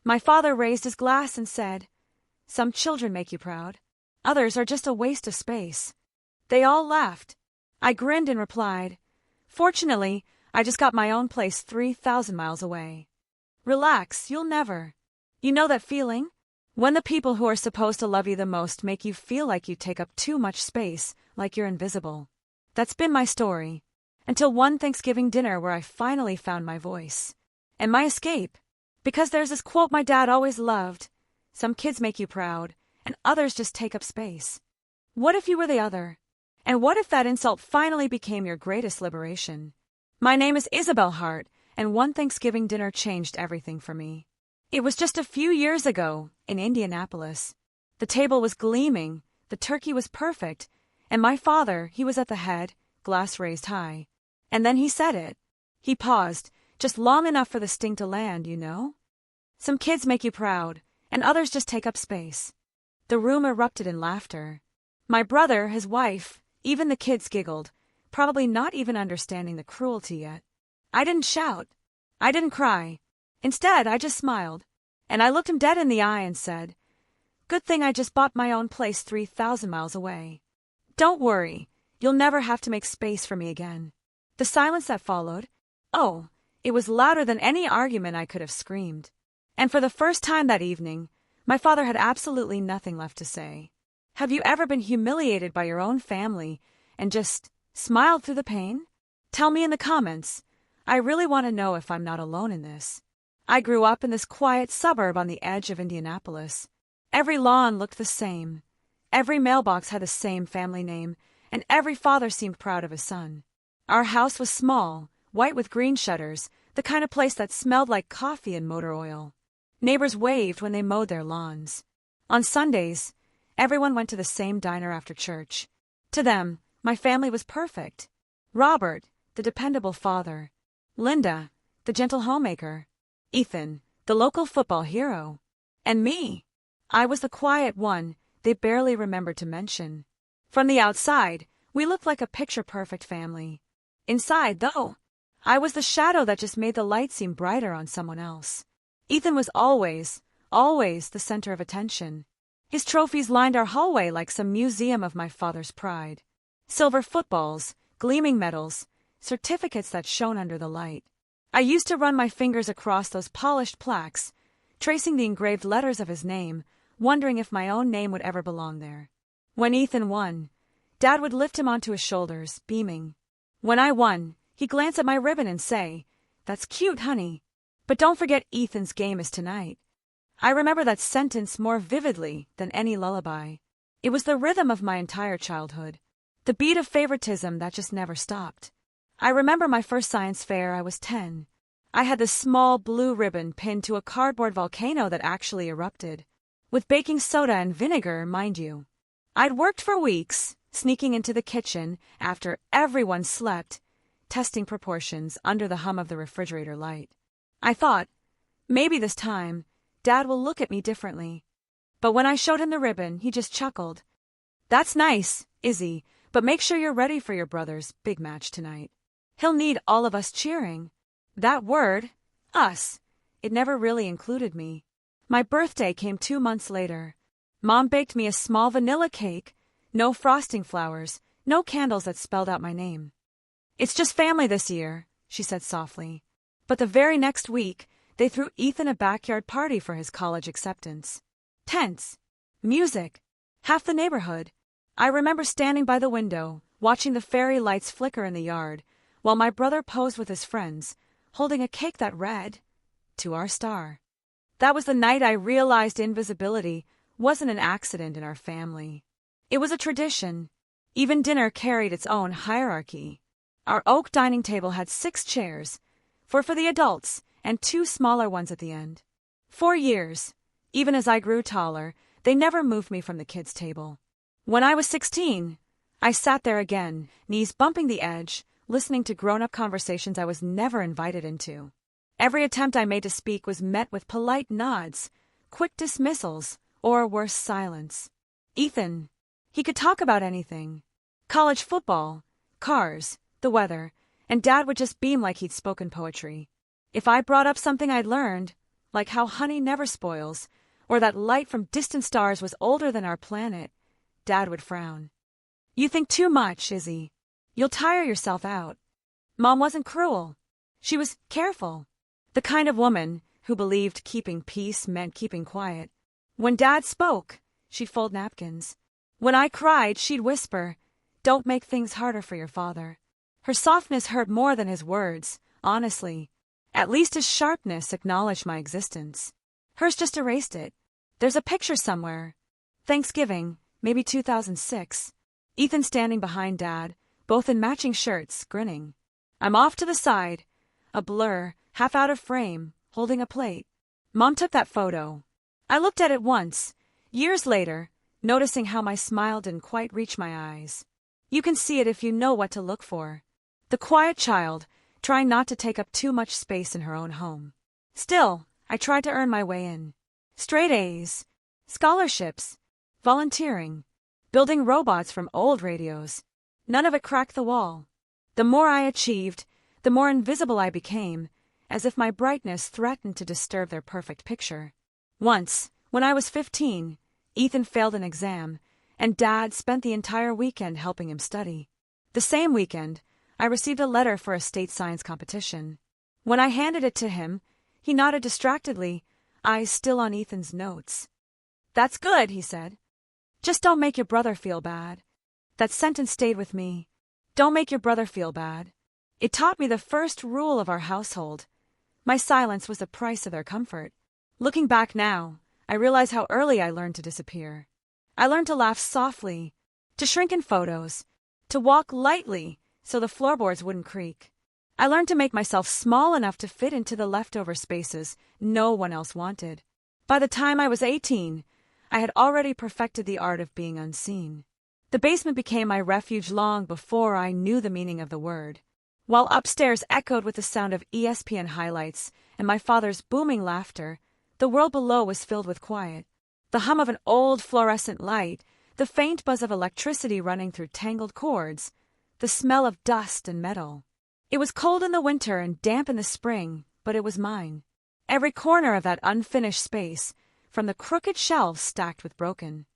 My father raised his glass and said, "Some children make you proud. Others are just a waste of space." They all laughed. I grinned and replied, "Fortunately, I just got my own place 3,000 miles away." Relax, you'll never. You know that feeling? When the people who are supposed to love you the most make you feel like you take up too much space, like you're invisible. That's been my story. Until one Thanksgiving dinner where I finally found my voice. And my escape. Because there's this quote my dad always loved: "Some kids make you proud, and others just take up space." What if you were the other? And what if that insult finally became your greatest liberation? My name is Isabel Hart, and one Thanksgiving dinner changed everything for me. It was just a few years ago, in Indianapolis. The table was gleaming, the turkey was perfect, and my father, he was at the head, glass raised high. And then he said it. He paused, just long enough for the sting to land, you know? "Some kids make you proud, and others just take up space." The room erupted in laughter. My brother, his wife, even the kids giggled, probably not even understanding the cruelty yet. I didn't shout. I didn't cry. Instead, I just smiled, and I looked him dead in the eye and said, "Good thing I just bought my own place 3,000 miles away. Don't worry, you'll never have to make space for me again." The silence that followed, oh, it was louder than any argument I could have screamed. And for the first time that evening, my father had absolutely nothing left to say. Have you ever been humiliated by your own family and just smiled through the pain? Tell me in the comments. I really want to know if I'm not alone in this. I grew up in this quiet suburb on the edge of Indianapolis. Every lawn looked the same. Every mailbox had the same family name, and every father seemed proud of his son. Our house was small, white with green shutters, the kind of place that smelled like coffee and motor oil. Neighbors waved when they mowed their lawns. On Sundays, everyone went to the same diner after church. To them, my family was perfect. Robert, the dependable father. Linda, the gentle homemaker. Ethan, the local football hero. And me. I was the quiet one they barely remembered to mention. From the outside, we looked like a picture-perfect family. Inside, though, I was the shadow that just made the light seem brighter on someone else. Ethan was always the center of attention. His trophies lined our hallway like some museum of my father's pride. Silver footballs, gleaming medals, certificates that shone under the light. I used to run my fingers across those polished plaques, tracing the engraved letters of his name, wondering if my own name would ever belong there. When Ethan won, Dad would lift him onto his shoulders, beaming. When I won, he'd glance at my ribbon and say, "That's cute, honey. But don't forget Ethan's game is tonight." I remember that sentence more vividly than any lullaby. It was the rhythm of my entire childhood, the beat of favoritism that just never stopped. I remember my first science fair. I was 10. I had this small blue ribbon pinned to a cardboard volcano that actually erupted. With baking soda and vinegar, mind you. I'd worked for weeks, sneaking into the kitchen after everyone slept, testing proportions under the hum of the refrigerator light. I thought, maybe this time, Dad will look at me differently. But when I showed him the ribbon, he just chuckled. "That's nice, Izzy, but make sure you're ready for your brother's big match tonight. He'll need all of us cheering." That word, us, it never really included me. My birthday came 2 months later. Mom baked me a small vanilla cake, no frosting flowers, no candles that spelled out my name. "It's just family this year," she said softly. But the very next week, they threw Ethan a backyard party for his college acceptance. Tents, music, half the neighborhood. I remember standing by the window, watching the fairy lights flicker in the yard, while my brother posed with his friends, holding a cake that read, "To our star." That was the night I realized invisibility wasn't an accident in our family. It was a tradition. Even dinner carried its own hierarchy. Our oak dining table had 6 chairs, 4 for the adults and 2 smaller ones at the end. 4 years, even as I grew taller, they never moved me from the kids' table. When I was 16, I sat there again, knees bumping the edge, listening to grown-up conversations I was never invited into. Every attempt I made to speak was met with polite nods, quick dismissals, or worse, silence. Ethan, he could talk about anything. College football, cars, the weather, and Dad would just beam like he'd spoken poetry. If I brought up something I'd learned, like how honey never spoils, or that light from distant stars was older than our planet, Dad would frown. You think too much, Izzy. You'll tire yourself out. Mom wasn't cruel. She was careful. The kind of woman who believed keeping peace meant keeping quiet. When Dad spoke, she'd fold napkins. When I cried, she'd whisper, "Don't make things harder for your father." Her softness hurt more than his words, honestly. At least his sharpness acknowledged my existence. Hers just erased it. There's a picture somewhere. Thanksgiving, maybe 2006. Ethan standing behind Dad, both in matching shirts, grinning. I'm off to the side, a blur, half out of frame, holding a plate. Mom took that photo. I looked at it once, years later, noticing how my smile didn't quite reach my eyes. You can see it if you know what to look for. The quiet child, trying not to take up too much space in her own home. Still, I tried to earn my way in. Straight A's, scholarships, volunteering, building robots from old radios. None of it cracked the wall. The more I achieved, the more invisible I became, as if my brightness threatened to disturb their perfect picture. Once, when I was 15, Ethan failed an exam, and Dad spent the entire weekend helping him study. The same weekend, I received a letter for a state science competition. When I handed it to him, he nodded distractedly, eyes still on Ethan's notes. "That's good," he said. "Just don't make your brother feel bad." That sentence stayed with me. Don't make your brother feel bad. It taught me the first rule of our household. My silence was the price of their comfort. Looking back now, I realize how early I learned to disappear. I learned to laugh softly, to shrink in photos, to walk lightly so the floorboards wouldn't creak. I learned to make myself small enough to fit into the leftover spaces no one else wanted. By the time I was 18, I had already perfected the art of being unseen. The basement became my refuge long before I knew the meaning of the word. While upstairs echoed with the sound of ESPN highlights and my father's booming laughter, the world below was filled with quiet. The hum of an old fluorescent light, the faint buzz of electricity running through tangled cords, the smell of dust and metal. It was cold in the winter and damp in the spring, but it was mine. Every corner of that unfinished space, from the crooked shelves stacked with broken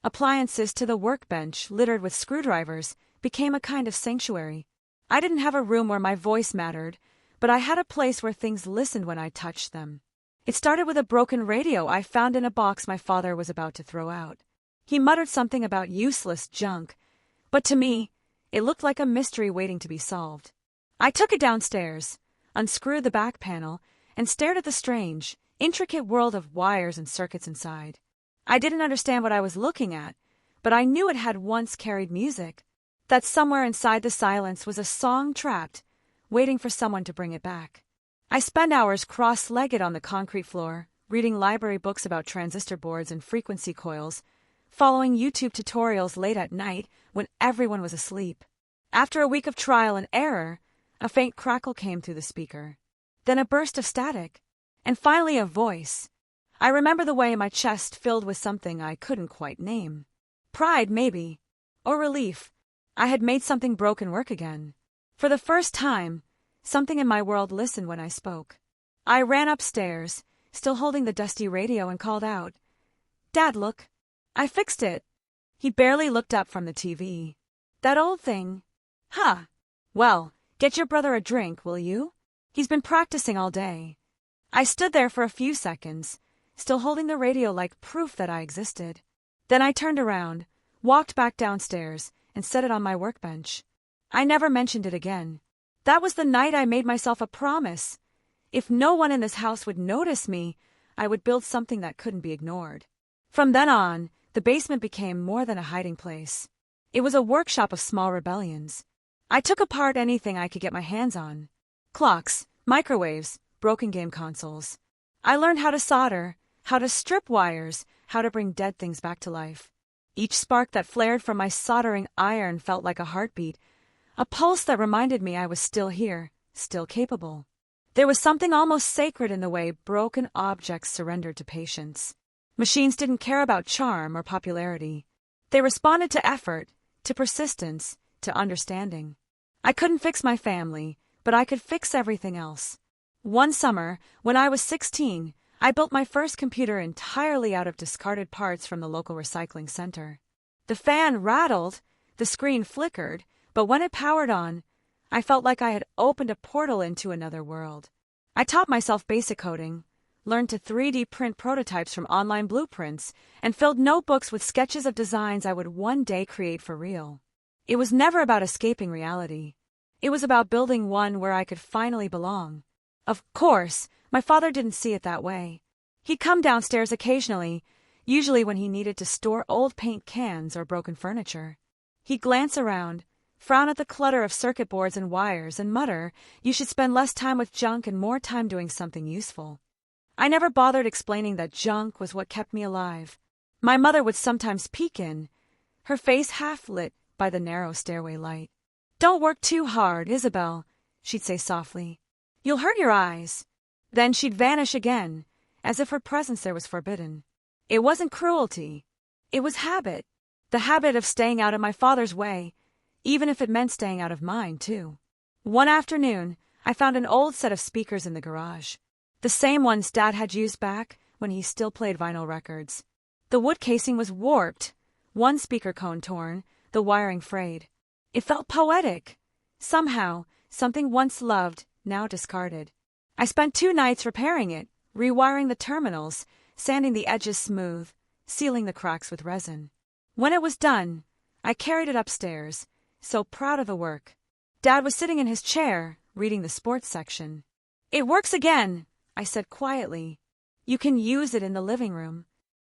appliances to the workbench littered with screwdrivers, became a kind of sanctuary. I didn't have a room where my voice mattered, but I had a place where things listened when I touched them. It started with a broken radio I found in a box my father was about to throw out. He muttered something about useless junk, but to me, it looked like a mystery waiting to be solved. I took it downstairs, unscrewed the back panel, and stared at the strange, intricate world of wires and circuits inside. I didn't understand what I was looking at, but I knew it had once carried music, that somewhere inside the silence was a song trapped, waiting for someone to bring it back. I spent hours cross-legged on the concrete floor, reading library books about transistor boards and frequency coils, following YouTube tutorials late at night when everyone was asleep. After a week of trial and error, a faint crackle came through the speaker, then a burst of static, and finally a voice. I remember the way my chest filled with something I couldn't quite name. Pride, maybe, or relief. I had made something broken work again. For the first time, something in my world listened when I spoke. I ran upstairs, still holding the dusty radio, and called out, "Dad, look. I fixed it." He barely looked up from the TV. "That old thing? Huh. Well, get your brother a drink, will you? He's been practicing all day." I stood there for a few seconds, still holding the radio like proof that I existed. Then I turned around, walked back downstairs, and set it on my workbench. I never mentioned it again. That was the night I made myself a promise. If no one in this house would notice me, I would build something that couldn't be ignored. From then on, the basement became more than a hiding place. It was a workshop of small rebellions. I took apart anything I could get my hands on. Clocks, microwaves, broken game consoles. I learned how to solder, how to strip wires, how to bring dead things back to life. Each spark that flared from my soldering iron felt like a heartbeat, a pulse that reminded me I was still here, still capable. There was something almost sacred in the way broken objects surrendered to patience. Machines didn't care about charm or popularity. They responded to effort, to persistence, to understanding. I couldn't fix my family, but I could fix everything else. One summer, when I was 16, I built my first computer entirely out of discarded parts from the local recycling center. The fan rattled, the screen flickered, but when it powered on, I felt like I had opened a portal into another world. I taught myself basic coding, learned to 3D print prototypes from online blueprints, and filled notebooks with sketches of designs I would one day create for real. It was never about escaping reality. It was about building one where I could finally belong. Of course, my father didn't see it that way. He'd come downstairs occasionally, usually when he needed to store old paint cans or broken furniture. He'd glance around, frown at the clutter of circuit boards and wires, and mutter, "You should spend less time with junk and more time doing something useful." I never bothered explaining that junk was what kept me alive. My mother would sometimes peek in, her face half lit by the narrow stairway light. "Don't work too hard, Isabel," she'd say softly. "You'll hurt your eyes." Then she'd vanish again, as if her presence there was forbidden. It wasn't cruelty. It was habit. The habit of staying out of my father's way, even if it meant staying out of mine, too. One afternoon, I found an old set of speakers in the garage. The same ones Dad had used back when he still played vinyl records. The wood casing was warped, one speaker cone torn, the wiring frayed. It felt poetic. Somehow, something once loved, now discarded. I spent 2 nights repairing it, rewiring the terminals, sanding the edges smooth, sealing the cracks with resin. When it was done, I carried it upstairs, so proud of the work. Dad was sitting in his chair, reading the sports section. "It works again," I said quietly. "You can use it in the living room."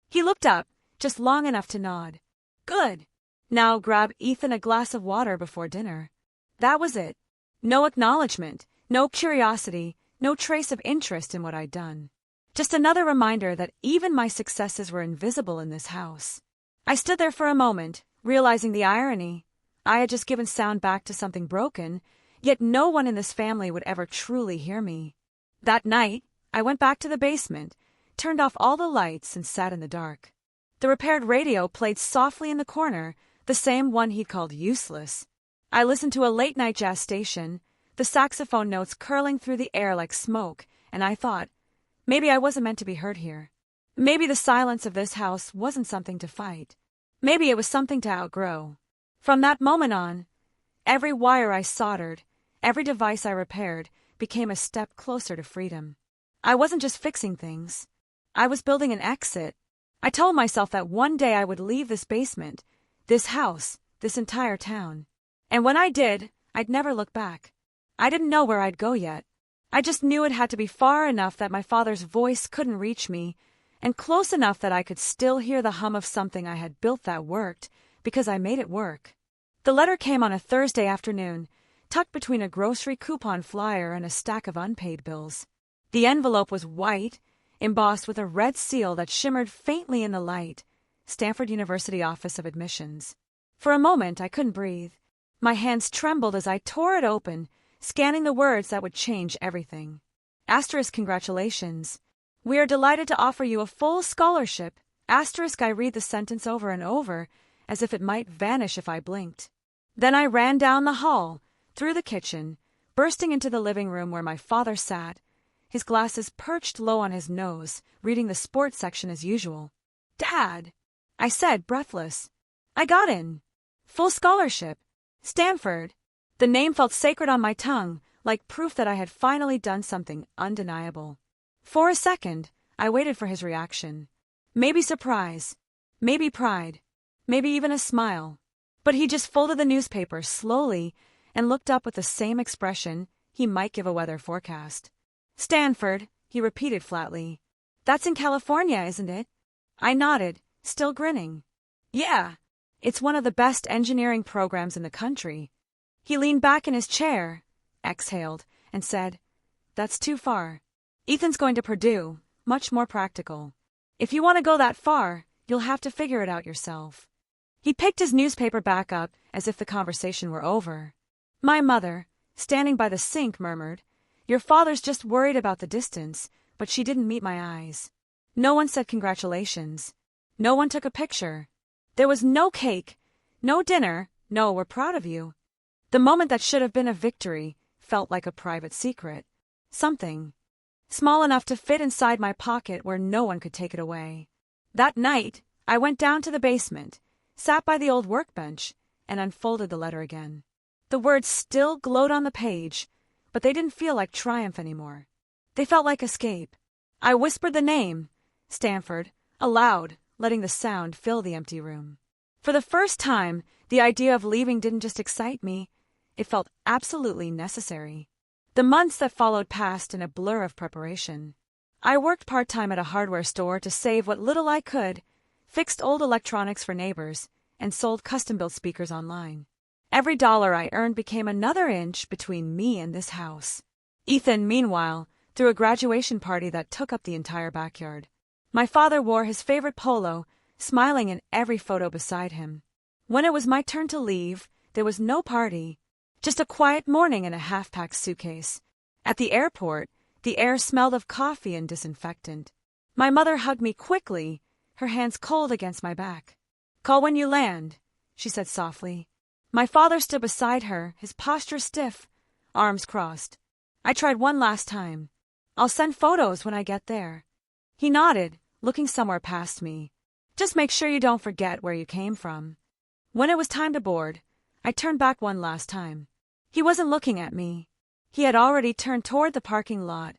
He looked up, just long enough to nod. "Good. Now grab Ethan a glass of water before dinner." That was it. No acknowledgement, no curiosity, no trace of interest in what I'd done. Just another reminder that even my successes were invisible in this house. I stood there for a moment, realizing the irony. I had just given sound back to something broken, yet no one in this family would ever truly hear me. That night, I went back to the basement, turned off all the lights, and sat in the dark. The repaired radio played softly in the corner, the same one he'd called useless. I listened to a late-night jazz station, the saxophone notes curling through the air like smoke, and I thought, maybe I wasn't meant to be heard here. Maybe the silence of this house wasn't something to fight. Maybe it was something to outgrow. From that moment on, every wire I soldered, every device I repaired, became a step closer to freedom. I wasn't just fixing things. I was building an exit. I told myself that one day I would leave this basement, this house, this entire town. And when I did, I'd never look back. I didn't know where I'd go yet. I just knew it had to be far enough that my father's voice couldn't reach me, and close enough that I could still hear the hum of something I had built that worked, because I made it work. The letter came on a Thursday afternoon, tucked between a grocery coupon flyer and a stack of unpaid bills. The envelope was white, embossed with a red seal that shimmered faintly in the light. Stanford University Office of Admissions. For a moment, I couldn't breathe. My hands trembled as I tore it open, scanning the words that would change everything. Asterisk congratulations. We are delighted to offer you a full scholarship. Asterisk I read the sentence over and over, as if it might vanish if I blinked. Then I ran down the hall, through the kitchen, bursting into the living room where my father sat, his glasses perched low on his nose, reading the sports section as usual. "Dad," I said, breathless. "I got in. Full scholarship. Stanford." The name felt sacred on my tongue, like proof that I had finally done something undeniable. For a second, I waited for his reaction. Maybe surprise, maybe pride, maybe even a smile. But he just folded the newspaper slowly and looked up with the same expression he might give a weather forecast. "Stanford," he repeated flatly. "That's in California, isn't it?" I nodded, still grinning. "Yeah, it's one of the best engineering programs in the country." He leaned back in his chair, exhaled, and said, "That's too far. Ethan's going to Purdue, much more practical. If you want to go that far, you'll have to figure it out yourself." He picked his newspaper back up as if the conversation were over. My mother, standing by the sink, murmured, "Your father's just worried about the distance," but she didn't meet my eyes. No one said congratulations. No one took a picture. There was no cake, no dinner, no "we're proud of you." The moment that should have been a victory felt like a private secret. Something small enough to fit inside my pocket where no one could take it away. That night, I went down to the basement, sat by the old workbench, and unfolded the letter again. The words still glowed on the page, but they didn't feel like triumph anymore. They felt like escape. I whispered the name, Stanford, aloud, letting the sound fill the empty room. For the first time, the idea of leaving didn't just excite me, it felt absolutely necessary. The months that followed passed in a blur of preparation. I worked part-time at a hardware store to save what little I could, fixed old electronics for neighbors, and sold custom-built speakers online. Every dollar I earned became another inch between me and this house. Ethan, meanwhile, threw a graduation party that took up the entire backyard. My father wore his favorite polo, smiling in every photo beside him. When it was my turn to leave, there was no party, just a quiet morning in a half-packed suitcase. At the airport, the air smelled of coffee and disinfectant. My mother hugged me quickly, her hands cold against my back. "Call when you land," she said softly. My father stood beside her, his posture stiff, arms crossed. I tried one last time. "I'll send photos when I get there." He nodded, looking somewhere past me. "Just make sure you don't forget where you came from." When it was time to board, I turned back one last time. He wasn't looking at me. He had already turned toward the parking lot,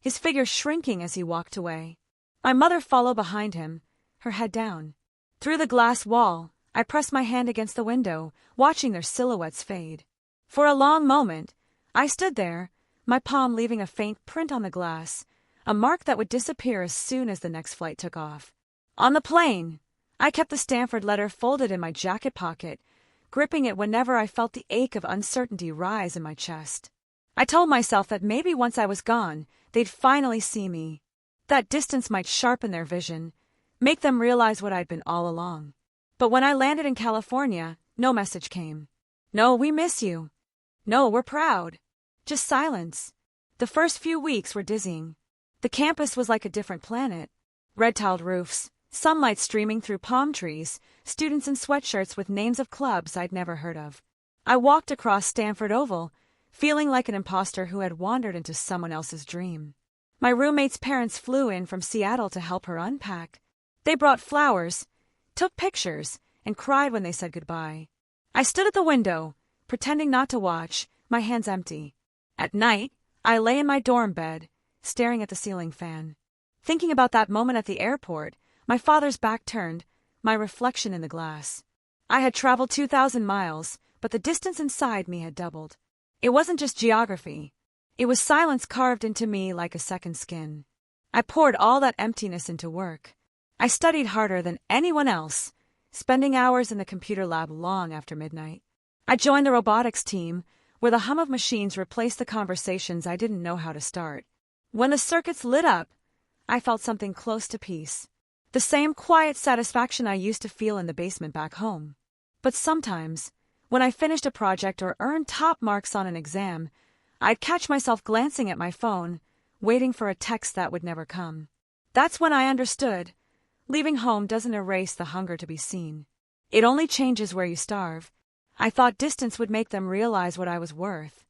his figure shrinking as he walked away. My mother followed behind him, her head down. Through the glass wall, I pressed my hand against the window, watching their silhouettes fade. For a long moment, I stood there, my palm leaving a faint print on the glass, a mark that would disappear as soon as the next flight took off. On the plane, I kept the Stanford letter folded in my jacket pocket, gripping it whenever I felt the ache of uncertainty rise in my chest. I told myself that maybe once I was gone, they'd finally see me. That distance might sharpen their vision, make them realize what I'd been all along. But when I landed in California, no message came. "No, we miss you." "No, we're proud." Just silence. The first few weeks were dizzying. The campus was like a different planet. Red-tiled roofs, sunlight streaming through palm trees, students in sweatshirts with names of clubs I'd never heard of. I walked across Stanford Oval, feeling like an imposter who had wandered into someone else's dream. My roommate's parents flew in from Seattle to help her unpack. They brought flowers, took pictures, and cried when they said goodbye. I stood at the window, pretending not to watch, my hands empty. At night, I lay in my dorm bed, staring at the ceiling fan. Thinking about that moment at the airport, my father's back turned, my reflection in the glass. I had traveled 2,000 miles, but the distance inside me had doubled. It wasn't just geography. It was silence carved into me like a second skin. I poured all that emptiness into work. I studied harder than anyone else, spending hours in the computer lab long after midnight. I joined the robotics team, where the hum of machines replaced the conversations I didn't know how to start. When the circuits lit up, I felt something close to peace. The same quiet satisfaction I used to feel in the basement back home. But sometimes, when I finished a project or earned top marks on an exam, I'd catch myself glancing at my phone, waiting for a text that would never come. That's when I understood. Leaving home doesn't erase the hunger to be seen. It only changes where you starve. I thought distance would make them realize what I was worth.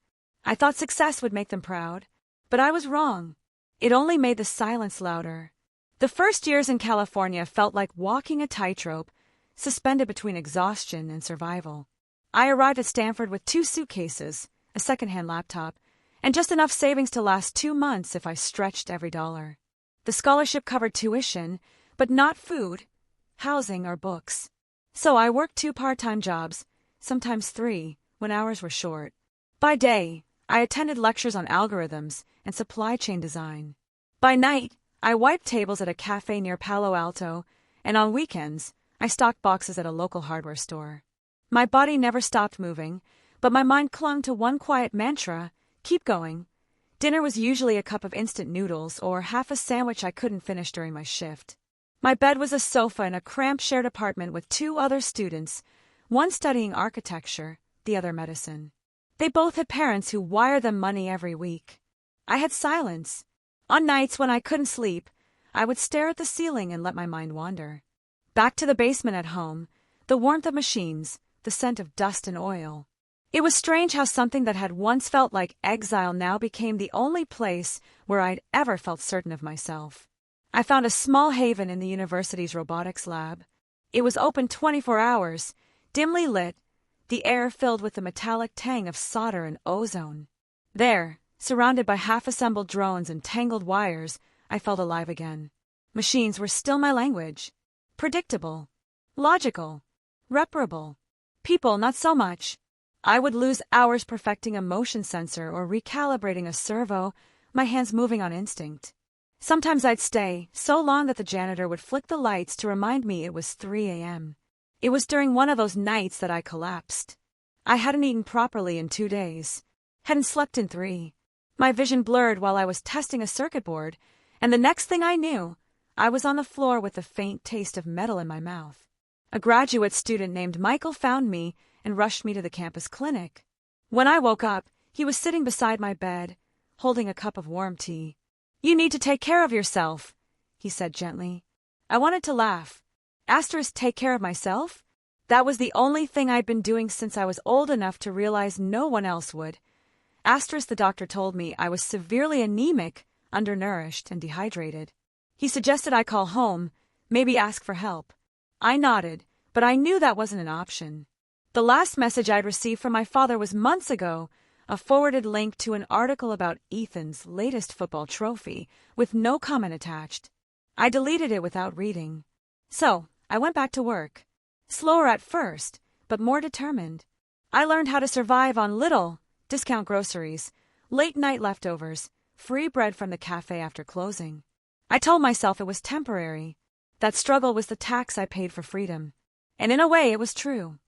I thought success would make them proud. But I was wrong. It only made the silence louder. The first years in California felt like walking a tightrope, suspended between exhaustion and survival. I arrived at Stanford with 2 suitcases, a secondhand laptop, and just enough savings to last 2 months if I stretched every dollar. The scholarship covered tuition, but not food, housing, or books. So I worked 2 part-time jobs, sometimes 3, when hours were short. By day, I attended lectures on algorithms and supply chain design. By night, I wiped tables at a cafe near Palo Alto, and on weekends, I stocked boxes at a local hardware store. My body never stopped moving, but my mind clung to one quiet mantra: keep going. Dinner was usually a cup of instant noodles or half a sandwich I couldn't finish during my shift. My bed was a sofa in a cramped shared apartment with 2 other students, one studying architecture, the other medicine. They both had parents who wired them money every week. I had silence. On nights when I couldn't sleep, I would stare at the ceiling and let my mind wander. Back to the basement at home, the warmth of machines, the scent of dust and oil. It was strange how something that had once felt like exile now became the only place where I'd ever felt certain of myself. I found a small haven in the university's robotics lab. It was open 24 hours, dimly lit, the air filled with the metallic tang of solder and ozone. There, surrounded by half-assembled drones and tangled wires, I felt alive again. Machines were still my language. Predictable. Logical. Reparable. People, not so much. I would lose hours perfecting a motion sensor or recalibrating a servo, my hands moving on instinct. Sometimes I'd stay so long that the janitor would flick the lights to remind me it was 3 a.m. It was during one of those nights that I collapsed. I hadn't eaten properly in 2 days. Hadn't slept in 3. My vision blurred while I was testing a circuit board, and the next thing I knew, I was on the floor with a faint taste of metal in my mouth. A graduate student named Michael found me and rushed me to the campus clinic. When I woke up, he was sitting beside my bed, holding a cup of warm tea. "You need to take care of yourself," he said gently. I wanted to laugh. Take care of myself? That was the only thing I'd been doing since I was old enough to realize no one else would. The doctor told me I was severely anemic, undernourished, and dehydrated. He suggested I call home, maybe ask for help. I nodded, but I knew that wasn't an option. The last message I'd received from my father was months ago, a forwarded link to an article about Ethan's latest football trophy, with no comment attached. I deleted it without reading. So, I went back to work. Slower at first, but more determined. I learned how to survive on little, discount groceries, late-night leftovers, free bread from the cafe after closing. I told myself it was temporary. That struggle was the tax I paid for freedom. And in a way, it was true.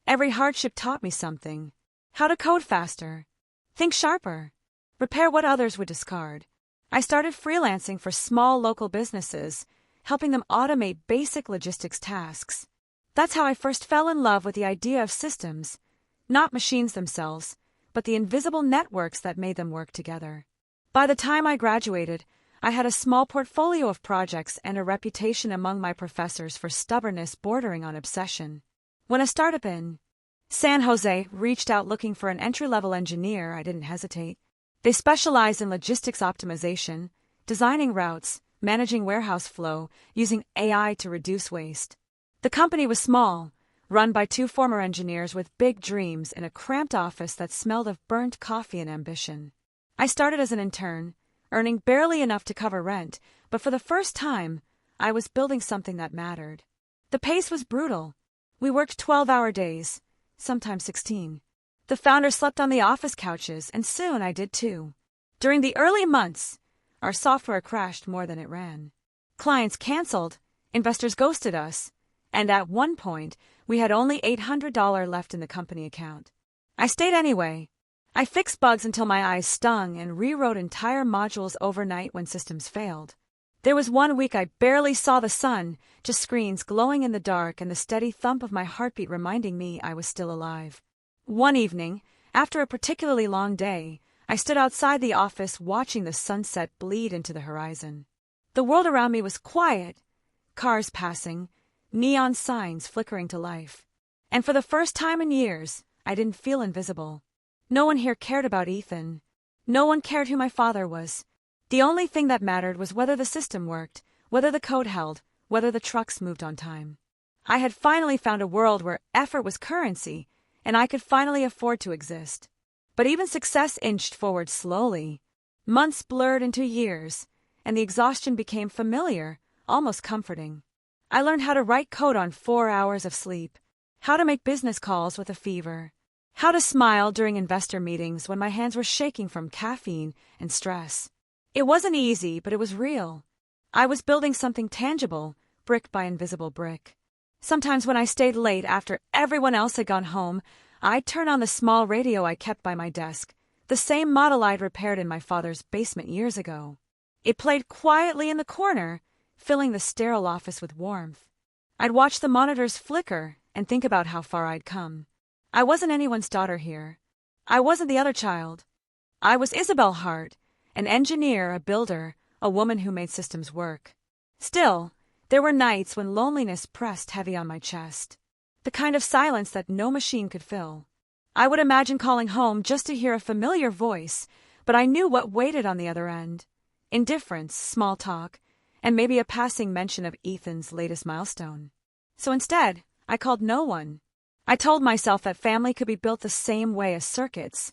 Every hardship taught me something. How to code faster. Think sharper. Repair what others would discard. I started freelancing for small local businesses, helping them automate basic logistics tasks. That's how I first fell in love with the idea of systems, not machines themselves, but the invisible networks that made them work together. By the time I graduated, I had a small portfolio of projects and a reputation among my professors for stubbornness bordering on obsession. When a startup in San Jose reached out looking for an entry-level engineer, I didn't hesitate. They specialized in logistics optimization, designing routes, managing warehouse flow, using AI to reduce waste. The company was small, run by 2 former engineers with big dreams in a cramped office that smelled of burnt coffee and ambition. I started as an intern, earning barely enough to cover rent, but for the first time, I was building something that mattered. The pace was brutal. We worked 12-hour days, sometimes 16. The founder slept on the office couches, and soon I did too. During the early months, our software crashed more than it ran. Clients canceled, investors ghosted us, and at one point, we had only $800 left in the company account. I stayed anyway. I fixed bugs until my eyes stung and rewrote entire modules overnight when systems failed. There was one week I barely saw the sun, just screens glowing in the dark and the steady thump of my heartbeat reminding me I was still alive. One evening, after a particularly long day, I stood outside the office watching the sunset bleed into the horizon. The world around me was quiet, cars passing, neon signs flickering to life. And for the first time in years, I didn't feel invisible. No one here cared about Ethan. No one cared who my father was. The only thing that mattered was whether the system worked, whether the code held, whether the trucks moved on time. I had finally found a world where effort was currency, and I could finally afford to exist. But even success inched forward slowly. Months blurred into years, and the exhaustion became familiar, almost comforting. I learned how to write code on 4 hours of sleep, how to make business calls with a fever, how to smile during investor meetings when my hands were shaking from caffeine and stress. It wasn't easy, but it was real. I was building something tangible, brick by invisible brick. Sometimes when I stayed late after everyone else had gone home, I'd turn on the small radio I kept by my desk, the same model I'd repaired in my father's basement years ago. It played quietly in the corner, filling the sterile office with warmth. I'd watch the monitors flicker and think about how far I'd come. I wasn't anyone's daughter here. I wasn't the other child. I was Isabel Hart, an engineer, a builder, a woman who made systems work. Still, there were nights when loneliness pressed heavy on my chest. The kind of silence that no machine could fill. I would imagine calling home just to hear a familiar voice, but I knew what waited on the other end. Indifference, small talk, and maybe a passing mention of Ethan's latest milestone. So instead, I called no one. I told myself that family could be built the same way as circuits.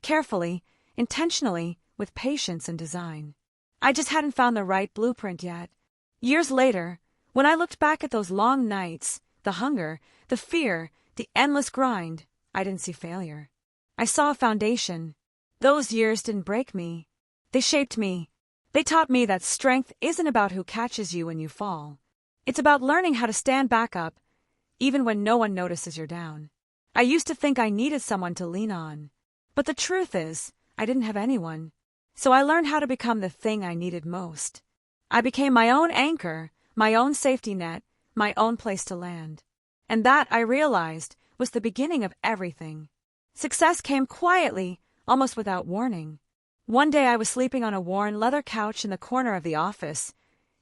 Carefully, intentionally, with patience and design. I just hadn't found the right blueprint yet. Years later, when I looked back at those long nights, the hunger, the fear, the endless grind, I didn't see failure. I saw a foundation. Those years didn't break me. They shaped me. They taught me that strength isn't about who catches you when you fall. It's about learning how to stand back up, even when no one notices you're down. I used to think I needed someone to lean on. But the truth is, I didn't have anyone. So I learned how to become the thing I needed most. I became my own anchor, my own safety net, my own place to land. And that, I realized, was the beginning of everything. Success came quietly, almost without warning. One day I was sleeping on a worn leather couch in the corner of the office,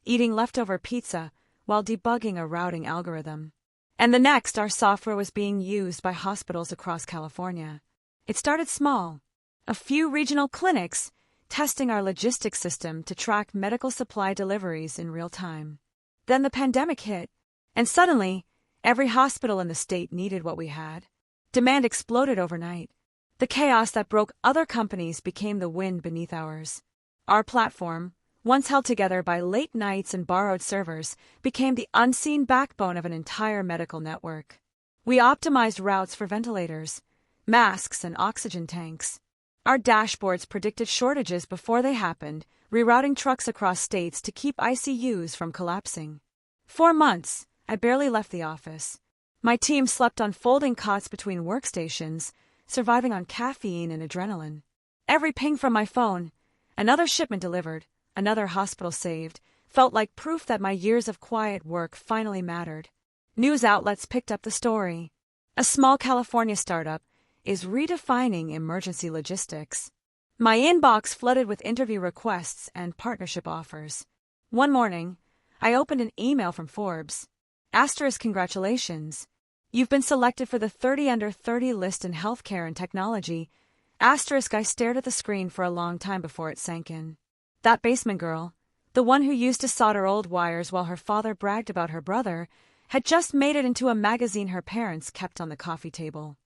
eating leftover pizza while debugging a routing algorithm. And the next, our software was being used by hospitals across California. It started small. A few regional clinics testing our logistics system to track medical supply deliveries in real time. Then the pandemic hit, and suddenly, every hospital in the state needed what we had. Demand exploded overnight. The chaos that broke other companies became the wind beneath ours. Our platform, once held together by late nights and borrowed servers, became the unseen backbone of an entire medical network. We optimized routes for ventilators, masks, and oxygen tanks. Our dashboards predicted shortages before they happened, rerouting trucks across states to keep ICUs from collapsing. For months, I barely left the office. My team slept on folding cots between workstations, surviving on caffeine and adrenaline. Every ping from my phone, another shipment delivered, another hospital saved, felt like proof that my years of quiet work finally mattered. News outlets picked up the story. A small California startup is redefining emergency logistics. My inbox flooded with interview requests and partnership offers. One morning, I opened an email from Forbes. Asterisk congratulations. You've been selected for the 30 under 30 list in healthcare and technology. Asterisk I stared at the screen for a long time before it sank in. That basement girl, the one who used to solder old wires while her father bragged about her brother, had just made it into a magazine her parents kept on the coffee table.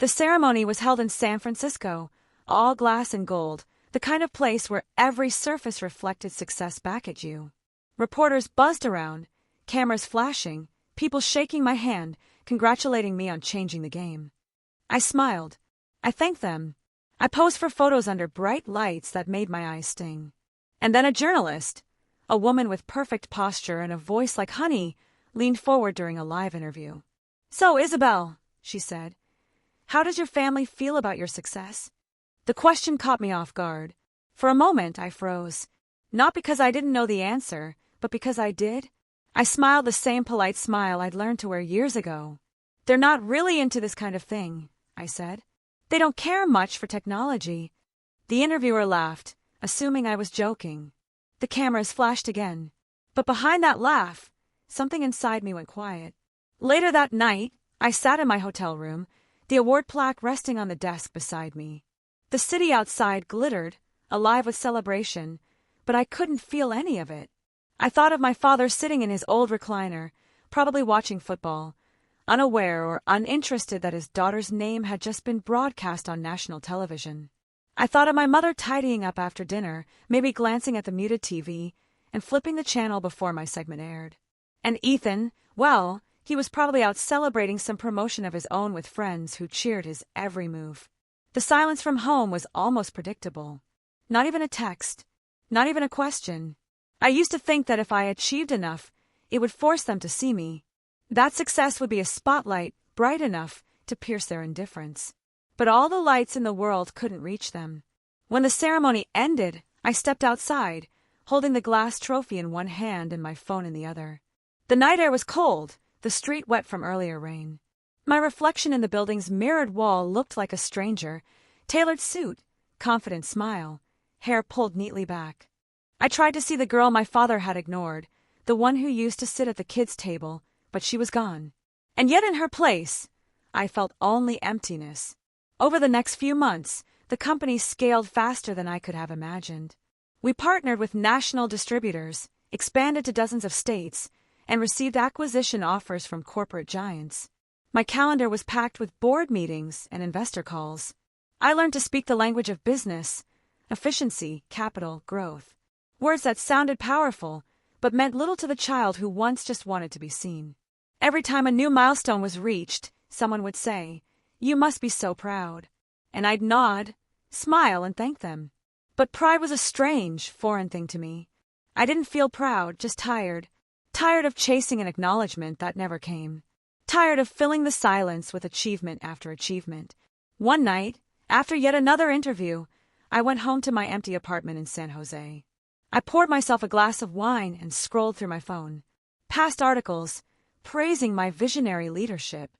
The ceremony was held in San Francisco, all glass and gold, the kind of place where every surface reflected success back at you. Reporters buzzed around, cameras flashing, people shaking my hand, congratulating me on changing the game. I smiled. I thanked them. I posed for photos under bright lights that made my eyes sting. And then a journalist, a woman with perfect posture and a voice like honey, leaned forward during a live interview. So, Isabel, she said, how does your family feel about your success? The question caught me off guard. For a moment, I froze. Not because I didn't know the answer, but because I did. I smiled the same polite smile I'd learned to wear years ago. They're not really into this kind of thing, I said. They don't care much for technology. The interviewer laughed, assuming I was joking. The cameras flashed again. But behind that laugh, something inside me went quiet. Later that night, I sat in my hotel room, the award plaque resting on the desk beside me. The city outside glittered, alive with celebration, but I couldn't feel any of it. I thought of my father sitting in his old recliner, probably watching football, unaware or uninterested that his daughter's name had just been broadcast on national television. I thought of my mother tidying up after dinner, maybe glancing at the muted TV, and flipping the channel before my segment aired. And Ethan, well, he was probably out celebrating some promotion of his own with friends who cheered his every move. The silence from home was almost predictable. Not even a text. Not even a question. I used to think that if I achieved enough, it would force them to see me. That success would be a spotlight bright enough to pierce their indifference. But all the lights in the world couldn't reach them. When the ceremony ended, I stepped outside, holding the glass trophy in one hand and my phone in the other. The night air was cold, the street wet from earlier rain. My reflection in the building's mirrored wall looked like a stranger, tailored suit, confident smile, hair pulled neatly back. I tried to see the girl my father had ignored, the one who used to sit at the kids' table, but she was gone. And yet in her place, I felt only emptiness. Over the next few months, the company scaled faster than I could have imagined. We partnered with national distributors, expanded to dozens of states, and received acquisition offers from corporate giants. My calendar was packed with board meetings and investor calls. I learned to speak the language of business, efficiency, capital, growth. Words that sounded powerful, but meant little to the child who once just wanted to be seen. Every time a new milestone was reached, someone would say, "You must be so proud." And I'd nod, smile, and thank them. But pride was a strange, foreign thing to me. I didn't feel proud, just tired. Tired of chasing an acknowledgement that never came. Tired of filling the silence with achievement after achievement. One night, after yet another interview, I went home to my empty apartment in San Jose. I poured myself a glass of wine and scrolled through my phone. Past articles, praising my visionary leadership.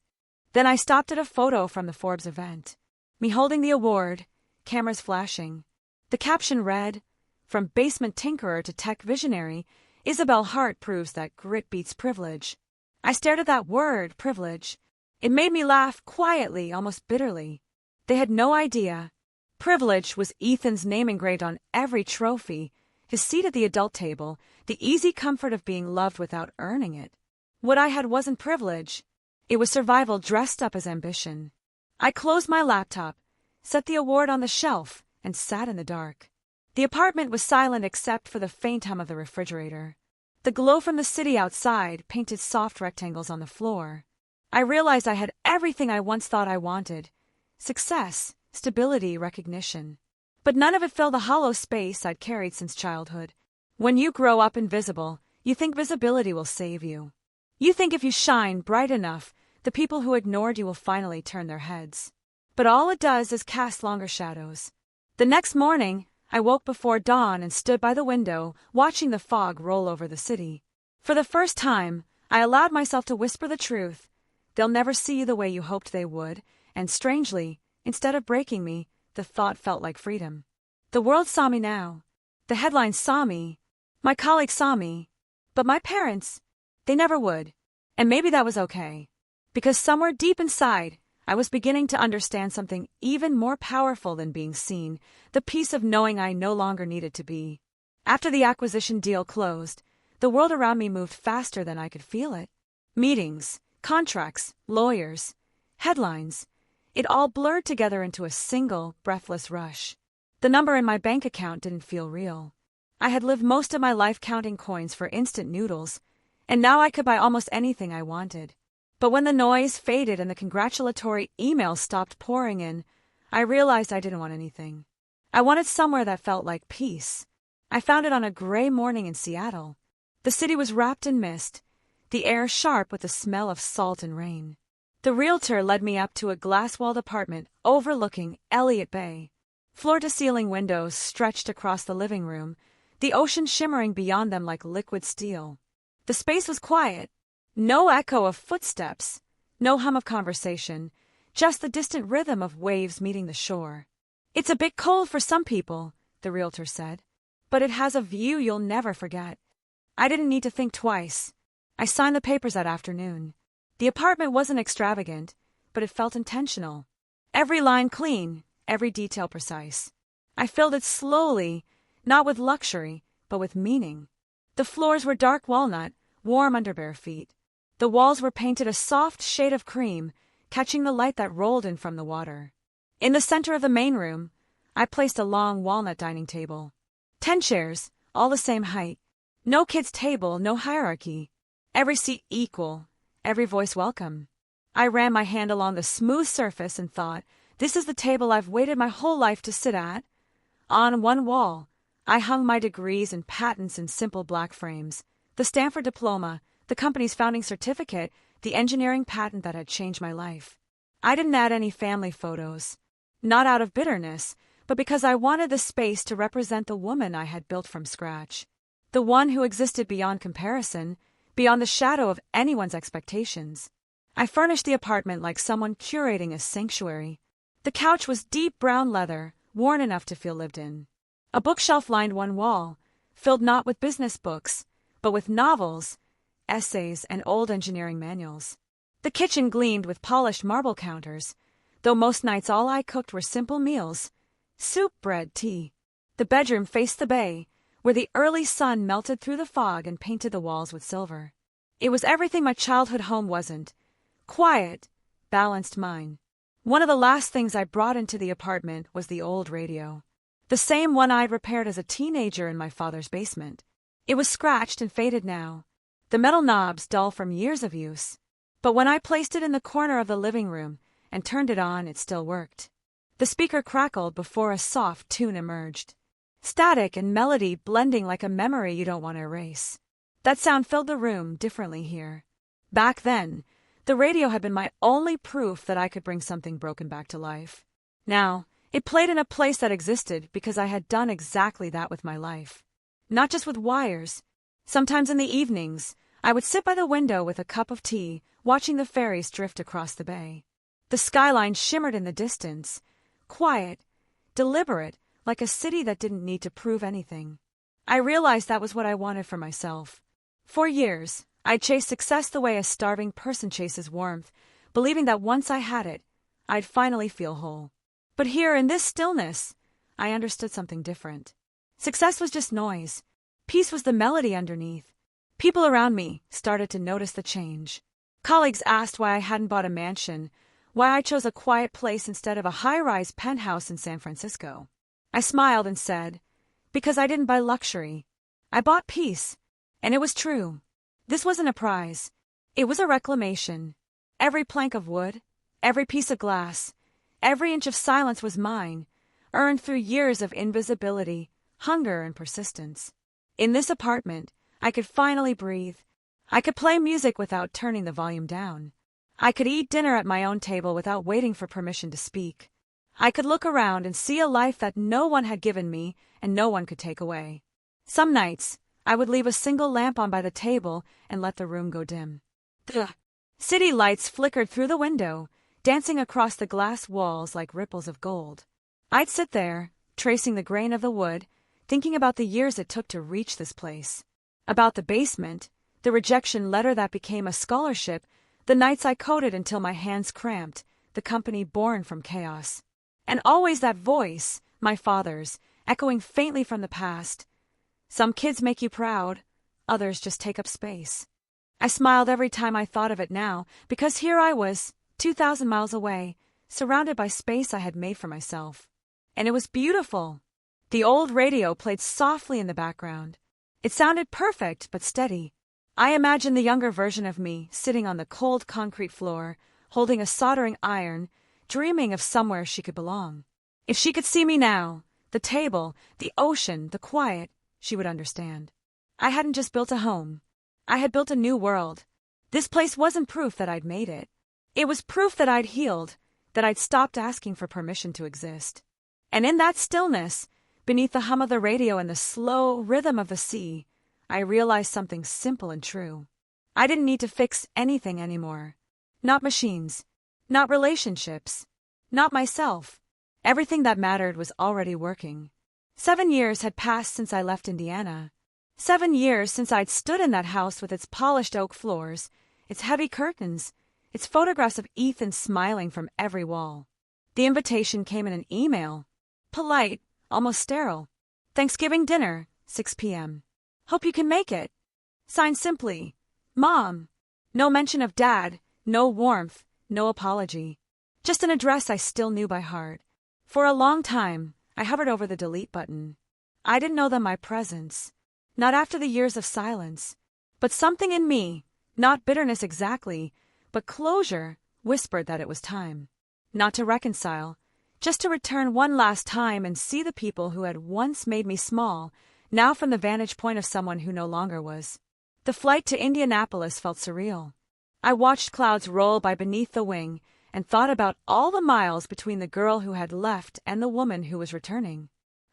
Then I stopped at a photo from the Forbes event. Me holding the award, cameras flashing. The caption read, "From basement tinkerer to tech visionary, Isabel Hart proves that grit beats privilege." I stared at that word, privilege. It made me laugh quietly, almost bitterly. They had no idea. Privilege was Ethan's name engraved on every trophy, his seat at the adult table, the easy comfort of being loved without earning it. What I had wasn't privilege. It was survival dressed up as ambition. I closed my laptop, set the award on the shelf, and sat in the dark. The apartment was silent except for the faint hum of the refrigerator. The glow from the city outside painted soft rectangles on the floor. I realized I had everything I once thought I wanted. Success, stability, recognition. But none of it filled the hollow space I'd carried since childhood. When you grow up invisible, you think visibility will save you. You think if you shine bright enough, the people who ignored you will finally turn their heads. But all it does is cast longer shadows. The next morning, I woke before dawn and stood by the window, watching the fog roll over the city. For the first time, I allowed myself to whisper the truth. They'll never see you the way you hoped they would, and strangely, instead of breaking me, the thought felt like freedom. The world saw me now. The headlines saw me. My colleagues saw me. But my parents, they never would. And maybe that was okay. Because somewhere deep inside, I was beginning to understand something even more powerful than being seen, the peace of knowing I no longer needed to be. After the acquisition deal closed, the world around me moved faster than I could feel it. Meetings, contracts, lawyers, headlines. It all blurred together into a single, breathless rush. The number in my bank account didn't feel real. I had lived most of my life counting coins for instant noodles, and now I could buy almost anything I wanted. But when the noise faded and the congratulatory emails stopped pouring in, I realized I didn't want anything. I wanted somewhere that felt like peace. I found it on a gray morning in Seattle. The city was wrapped in mist, the air sharp with the smell of salt and rain. The realtor led me up to a glass-walled apartment overlooking Elliott Bay. Floor-to-ceiling windows stretched across the living room, the ocean shimmering beyond them like liquid steel. The space was quiet. No echo of footsteps, no hum of conversation, just the distant rhythm of waves meeting the shore. "It's a bit cold for some people," the realtor said, "but it has a view you'll never forget." I didn't need to think twice. I signed the papers that afternoon. The apartment wasn't extravagant, but it felt intentional. Every line clean, every detail precise. I filled it slowly, not with luxury, but with meaning. The floors were dark walnut, warm under bare feet. The walls were painted a soft shade of cream, catching the light that rolled in from the water. In the center of the main room, I placed a long walnut dining table. 10 chairs, all the same height. No kids' table, no hierarchy. Every seat equal, every voice welcome. I ran my hand along the smooth surface and thought, this is the table I've waited my whole life to sit at. On one wall, I hung my degrees and patents in simple black frames. The Stanford diploma, the company's founding certificate, the engineering patent that had changed my life. I didn't add any family photos. Not out of bitterness, but because I wanted the space to represent the woman I had built from scratch. The one who existed beyond comparison, beyond the shadow of anyone's expectations. I furnished the apartment like someone curating a sanctuary. The couch was deep brown leather, worn enough to feel lived in. A bookshelf lined one wall, filled not with business books, but with novels, essays, and old engineering manuals. The kitchen gleamed with polished marble counters, though most nights all I cooked were simple meals: soup, bread, tea. The bedroom faced the bay, where the early sun melted through the fog and painted the walls with silver. It was everything my childhood home wasn't: quiet, balanced mine. One of the last things I brought into the apartment was the old radio. The same one I'd repaired as a teenager in my father's basement. It was scratched and faded now, the metal knobs dull from years of use. But when I placed it in the corner of the living room and turned it on, it still worked. The speaker crackled before a soft tune emerged. Static and melody blending like a memory you don't want to erase. That sound filled the room differently here. Back then, the radio had been my only proof that I could bring something broken back to life. Now, it played in a place that existed because I had done exactly that with my life. Not just with wires. Sometimes in the evenings, I would sit by the window with a cup of tea, watching the ferries drift across the bay. The skyline shimmered in the distance, quiet, deliberate, like a city that didn't need to prove anything. I realized that was what I wanted for myself. For years, I'd chased success the way a starving person chases warmth, believing that once I had it, I'd finally feel whole. But here, in this stillness, I understood something different. Success was just noise. Peace was the melody underneath. People around me started to notice the change. Colleagues asked why I hadn't bought a mansion, why I chose a quiet place instead of a high-rise penthouse in San Francisco. I smiled and said, because I didn't buy luxury. I bought peace. And it was true. This wasn't a prize. It was a reclamation. Every plank of wood, every piece of glass, every inch of silence was mine, earned through years of invisibility, hunger, and persistence. In this apartment, I could finally breathe. I could play music without turning the volume down. I could eat dinner at my own table without waiting for permission to speak. I could look around and see a life that no one had given me and no one could take away. Some nights, I would leave a single lamp on by the table and let the room go dim. The city lights flickered through the window, dancing across the glass walls like ripples of gold. I'd sit there, tracing the grain of the wood, thinking about the years it took to reach this place. About the basement, the rejection letter that became a scholarship, the nights I coded until my hands cramped, the company born from chaos. And always that voice, my father's, echoing faintly from the past. Some kids make you proud, others just take up space. I smiled every time I thought of it now, because here I was, 2,000 miles away, surrounded by space I had made for myself. And it was beautiful. The old radio played softly in the background. It sounded perfect but steady. I imagined the younger version of me sitting on the cold concrete floor, holding a soldering iron, dreaming of somewhere she could belong. If she could see me now, the table, the ocean, the quiet, she would understand. I hadn't just built a home. I had built a new world. This place wasn't proof that I'd made it. It was proof that I'd healed, that I'd stopped asking for permission to exist. And in that stillness, beneath the hum of the radio and the slow rhythm of the sea, I realized something simple and true. I didn't need to fix anything anymore. Not machines. Not relationships. Not myself. Everything that mattered was already working. 7 years had passed since I left Indiana. 7 years since I'd stood in that house with its polished oak floors, its heavy curtains, its photographs of Ethan smiling from every wall. The invitation came in an email. Polite, almost sterile. Thanksgiving dinner, 6 p.m. Hope you can make it. Signed simply, Mom. No mention of Dad, no warmth, no apology. Just an address I still knew by heart. For a long time, I hovered over the delete button. I didn't know that my presence, not after the years of silence, but something in me, not bitterness exactly, but closure, whispered that it was time. Not to reconcile, just to return one last time and see the people who had once made me small, now from the vantage point of someone who no longer was. The flight to Indianapolis felt surreal. I watched clouds roll by beneath the wing and thought about all the miles between the girl who had left and the woman who was returning.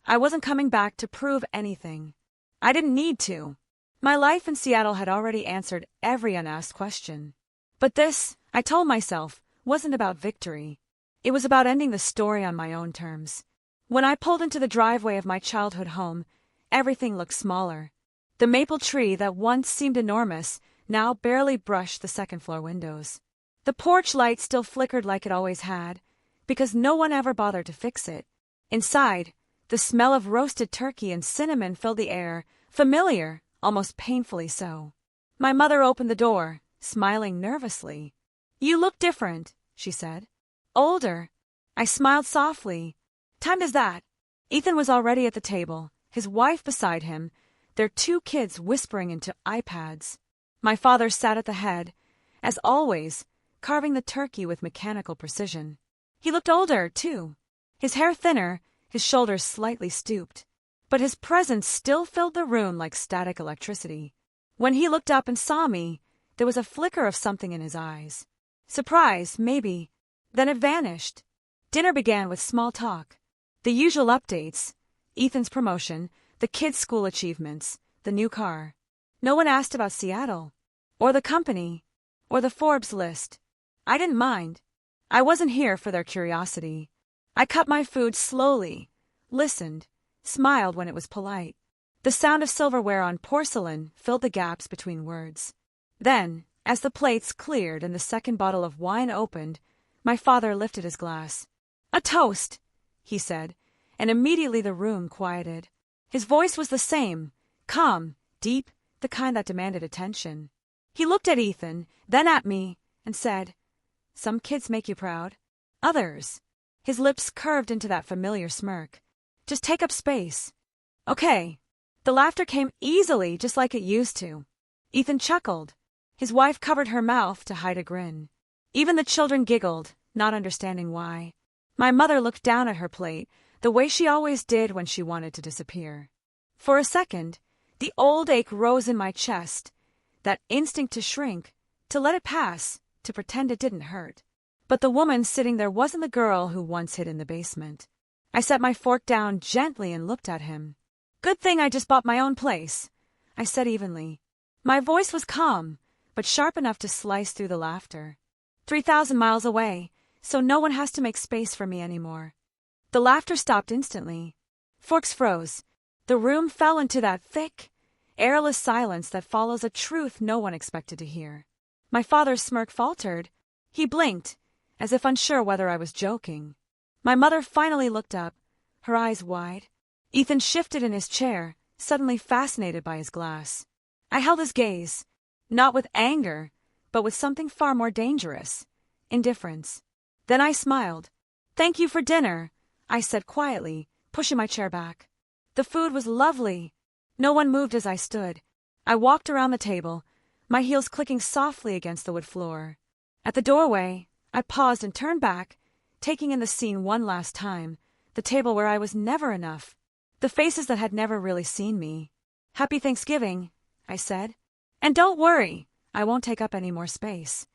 I wasn't coming back to prove anything. I didn't need to. My life in Seattle had already answered every unasked question. But this, I told myself, wasn't about victory. It was about ending the story on my own terms. When I pulled into the driveway of my childhood home, everything looked smaller. The maple tree that once seemed enormous now barely brushed the second-floor windows. The porch light still flickered like it always had, because no one ever bothered to fix it. Inside, the smell of roasted turkey and cinnamon filled the air, familiar, almost painfully so. My mother opened the door, smiling nervously. "You look different," she said. "Older." I smiled softly. "Time does that?" Ethan was already at the table, his wife beside him, their 2 kids whispering into iPads. My father sat at the head, as always, carving the turkey with mechanical precision. He looked older, too. His hair thinner, his shoulders slightly stooped. But his presence still filled the room like static electricity. When he looked up and saw me, there was a flicker of something in his eyes. Surprise, maybe. Then it vanished. Dinner began with small talk. The usual updates. Ethan's promotion, the kids' school achievements, the new car. No one asked about Seattle, or the company, or the Forbes list. I didn't mind. I wasn't here for their curiosity. I cut my food slowly, listened, smiled when it was polite. The sound of silverware on porcelain filled the gaps between words. Then, as the plates cleared and the second bottle of wine opened, my father lifted his glass. "A toast," he said, and immediately the room quieted. His voice was the same, calm, deep, the kind that demanded attention. He looked at Ethan, then at me, and said, "Some kids make you proud. Others." His lips curved into that familiar smirk. "Just take up space." "Okay." The laughter came easily, just like it used to. Ethan chuckled. His wife covered her mouth to hide a grin. Even the children giggled, not understanding why. My mother looked down at her plate, the way she always did when she wanted to disappear. For a second, the old ache rose in my chest, that instinct to shrink, to let it pass, to pretend it didn't hurt. But the woman sitting there wasn't the girl who once hid in the basement. I set my fork down gently and looked at him. "Good thing I just bought my own place," I said evenly. My voice was calm, but sharp enough to slice through the laughter. 3,000 miles away, so no one has to make space for me anymore. The laughter stopped instantly. Forks froze. The room fell into that thick, airless silence that follows a truth no one expected to hear. My father's smirk faltered. He blinked, as if unsure whether I was joking. My mother finally looked up, her eyes wide. Ethan shifted in his chair, suddenly fascinated by his glass. I held his gaze, not with anger, but with something far more dangerous, indifference. Then I smiled. "Thank you for dinner," I said quietly, pushing my chair back. The food was lovely. No one moved as I stood. I walked around the table, my heels clicking softly against the wood floor. At the doorway, I paused and turned back, taking in the scene one last time, the table where I was never enough, the faces that had never really seen me. "Happy Thanksgiving," I said. "And don't worry, I won't take up any more space."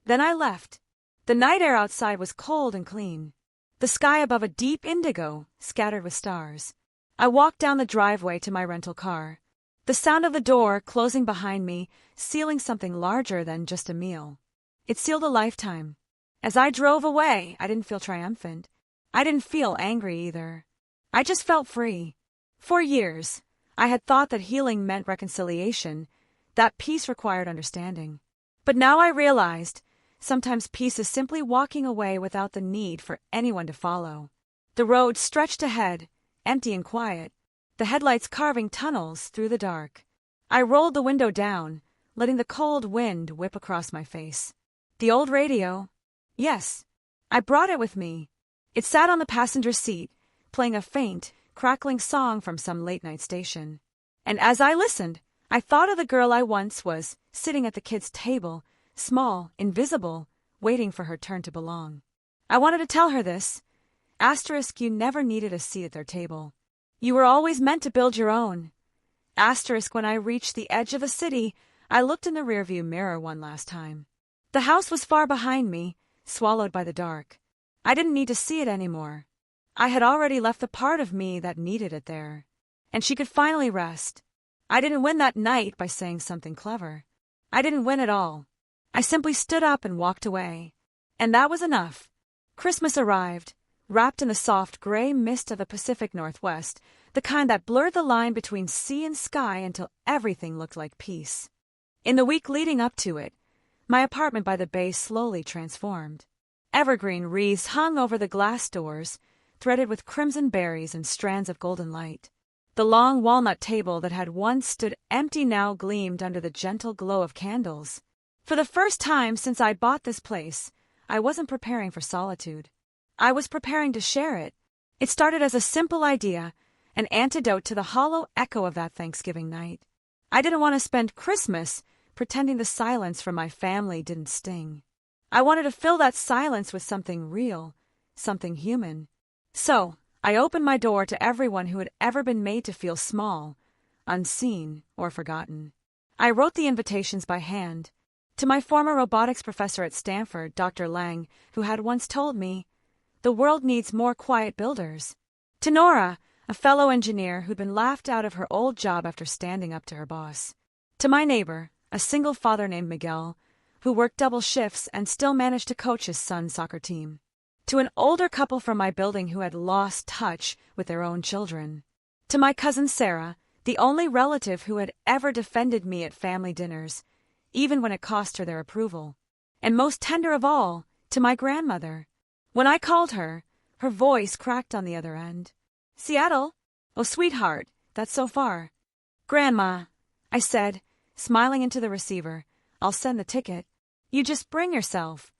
Then I left. The night air outside was cold and clean. The sky above a deep indigo, scattered with stars. I walked down the driveway to my rental car. The sound of the door closing behind me, sealing something larger than just a meal. It sealed a lifetime. As I drove away, I didn't feel triumphant. I didn't feel angry either. I just felt free. For years, I had thought that healing meant reconciliation, that peace required understanding. But now I realized, sometimes peace is simply walking away without the need for anyone to follow. The road stretched ahead, empty and quiet, the headlights carving tunnels through the dark. I rolled the window down, letting the cold wind whip across my face. The old radio. Yes, I brought it with me. It sat on the passenger seat, playing a faint, crackling song from some late-night station. And as I listened, I thought of the girl I once was, sitting at the kids' table, small, invisible, waiting for her turn to belong. I wanted to tell her this. Asterisk, you never needed a seat at their table. You were always meant to build your own. Asterisk, when I reached the edge of the city, I looked in the rearview mirror one last time. The house was far behind me, swallowed by the dark. I didn't need to see it anymore. I had already left the part of me that needed it there. And she could finally rest. I didn't win that night by saying something clever. I didn't win at all. I simply stood up and walked away. And that was enough. Christmas arrived, wrapped in the soft gray mist of the Pacific Northwest, the kind that blurred the line between sea and sky until everything looked like peace. In the week leading up to it, my apartment by the bay slowly transformed. Evergreen wreaths hung over the glass doors, threaded with crimson berries and strands of golden light. The long walnut table that had once stood empty now gleamed under the gentle glow of candles. For the first time since I bought this place, I wasn't preparing for solitude. I was preparing to share it. It started as a simple idea, an antidote to the hollow echo of that Thanksgiving night. I didn't want to spend Christmas pretending the silence from my family didn't sting. I wanted to fill that silence with something real, something human. So, I opened my door to everyone who had ever been made to feel small, unseen, or forgotten. I wrote the invitations by hand. To my former robotics professor at Stanford, Dr. Lang, who had once told me, "The world needs more quiet builders." To Nora, a fellow engineer who'd been laughed out of her old job after standing up to her boss. To my neighbor, a single father named Miguel, who worked double shifts and still managed to coach his son's soccer team. To an older couple from my building who had lost touch with their own children. To my cousin Sarah, the only relative who had ever defended me at family dinners, even when it cost her their approval. And most tender of all, to my grandmother. When I called her, her voice cracked on the other end. "Seattle? Oh, sweetheart, that's so far." "Grandma," I said, smiling into the receiver, "I'll send the ticket. You just bring yourself."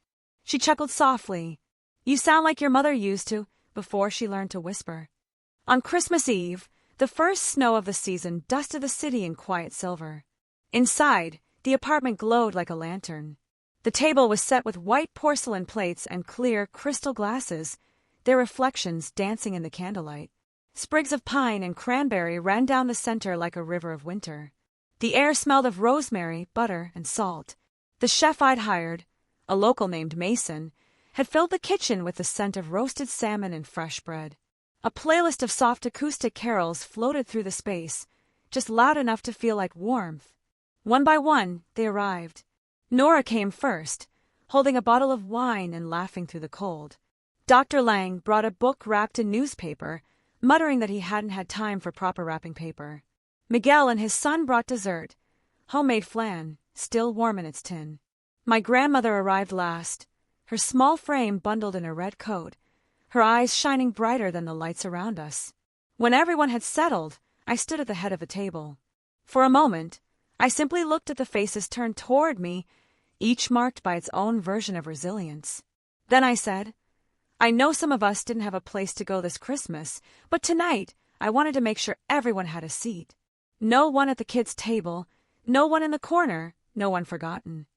She chuckled softly. "You sound like your mother used to, before she learned to whisper." On Christmas Eve, the first snow of the season dusted the city in quiet silver. Inside, the apartment glowed like a lantern. The table was set with white porcelain plates and clear crystal glasses, their reflections dancing in the candlelight. Sprigs of pine and cranberry ran down the center like a river of winter. The air smelled of rosemary, butter, and salt. The chef I'd hired, a local named Mason, had filled the kitchen with the scent of roasted salmon and fresh bread. A playlist of soft acoustic carols floated through the space, just loud enough to feel like warmth. One by one, they arrived. Nora came first, holding a bottle of wine and laughing through the cold. Dr. Lang brought a book wrapped in newspaper, muttering that he hadn't had time for proper wrapping paper. Miguel and his son brought dessert, homemade flan, still warm in its tin. My grandmother arrived last, her small frame bundled in a red coat, her eyes shining brighter than the lights around us. When everyone had settled, I stood at the head of the table. For a moment, I simply looked at the faces turned toward me, each marked by its own version of resilience. Then I said, "I know some of us didn't have a place to go this Christmas, but tonight I wanted to make sure everyone had a seat. No one at the kids' table, no one in the corner, no one forgotten."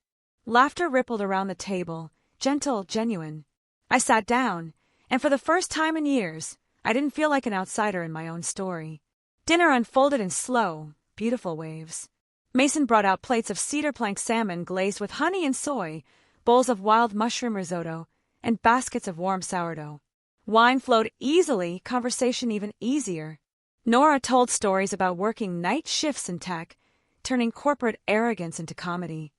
Laughter rippled around the table, gentle, genuine. I sat down, and for the first time in years, I didn't feel like an outsider in my own story. Dinner unfolded in slow, beautiful waves. Mason brought out plates of cedar plank salmon glazed with honey and soy, bowls of wild mushroom risotto, and baskets of warm sourdough. Wine flowed easily, conversation even easier. Nora told stories about working night shifts in tech, turning corporate arrogance into comedy.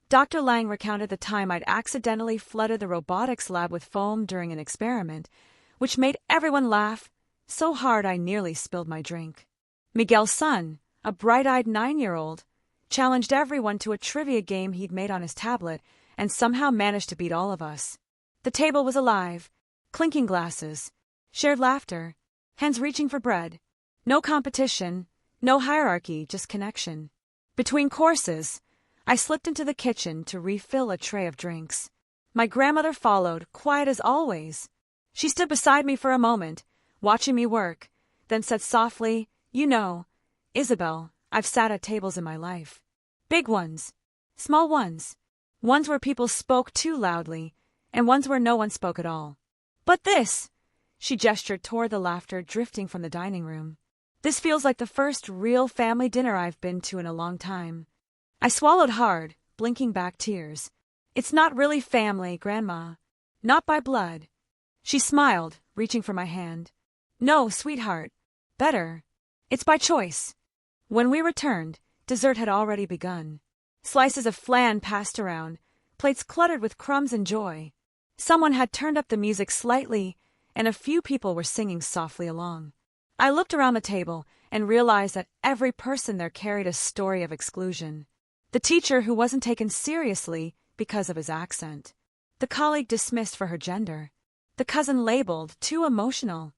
Dr. Lang recounted the time I'd accidentally flooded the robotics lab with foam during an experiment, which made everyone laugh so hard I nearly spilled my drink. Miguel's son, a bright-eyed 9-year-old, challenged everyone to a trivia game he'd made on his tablet and somehow managed to beat all of us. The table was alive, clinking glasses, shared laughter, hands reaching for bread. No competition, no hierarchy, just connection. Between courses, I slipped into the kitchen to refill a tray of drinks. My grandmother followed, quiet as always. She stood beside me for a moment, watching me work, then said softly, "You know, Isabel, I've sat at tables in my life. Big ones, small ones, ones where people spoke too loudly, and ones where no one spoke at all. But this," she gestured toward the laughter drifting from the dining room, "this feels like the first real family dinner I've been to in a long time." I swallowed hard, blinking back tears. "It's not really family, Grandma. Not by blood." She smiled, reaching for my hand. "No, sweetheart. Better. It's by choice." When we returned, dessert had already begun. Slices of flan passed around, plates cluttered with crumbs and joy. Someone had turned up the music slightly, and a few people were singing softly along. I looked around the table and realized that every person there carried a story of exclusion. The teacher who wasn't taken seriously because of his accent. the colleague dismissed for her gender, the cousin labeled too emotional,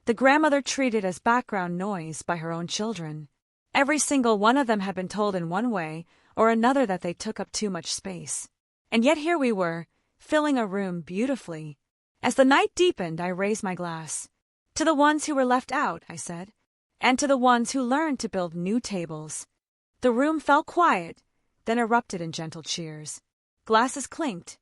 the grandmother treated as background noise by her own children. Every single one of them had been told in one way or another that they took up too much space. And yet here we were, filling a room beautifully. As the night deepened, I raised my glass. To the ones who were left out, I said, and to the ones who learned to build new tables. The room fell quiet, then erupted in gentle cheers. Glasses clinked.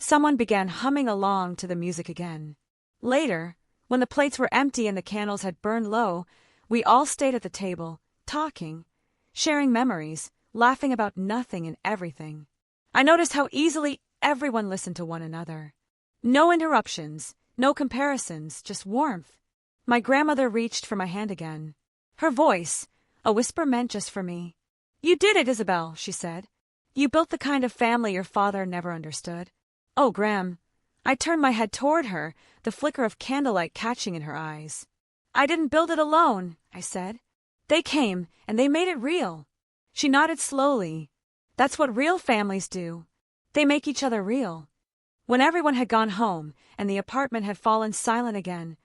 Someone began humming along to the music again. Later, when the plates were empty and the candles had burned low, we all stayed at the table, talking, sharing memories, laughing about nothing and everything. I noticed how easily everyone listened to one another. No interruptions, no comparisons, just warmth. My grandmother reached for my hand again. Her voice, a whisper meant just for me. "You did it, Isabel," she said. "You built the kind of family your father never understood." "Oh, Gram." I turned my head toward her, the flicker of candlelight catching in her eyes. "I didn't build it alone," I said. "They came, and they made it real." She nodded slowly. "That's what real families do. They make each other real." When everyone had gone home, and the apartment had fallen silent again,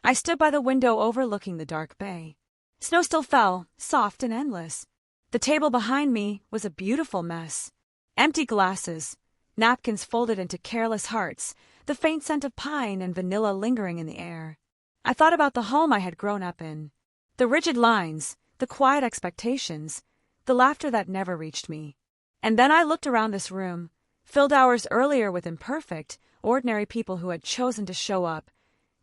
I stood by the window overlooking the dark bay. Snow still fell, soft and endless. The table behind me was a beautiful mess. Empty glasses, napkins folded into careless hearts, the faint scent of pine and vanilla lingering in the air. I thought about the home I had grown up in. The rigid lines, the quiet expectations, the laughter that never reached me. And then I looked around this room, filled hours earlier with imperfect, ordinary people who had chosen to show up,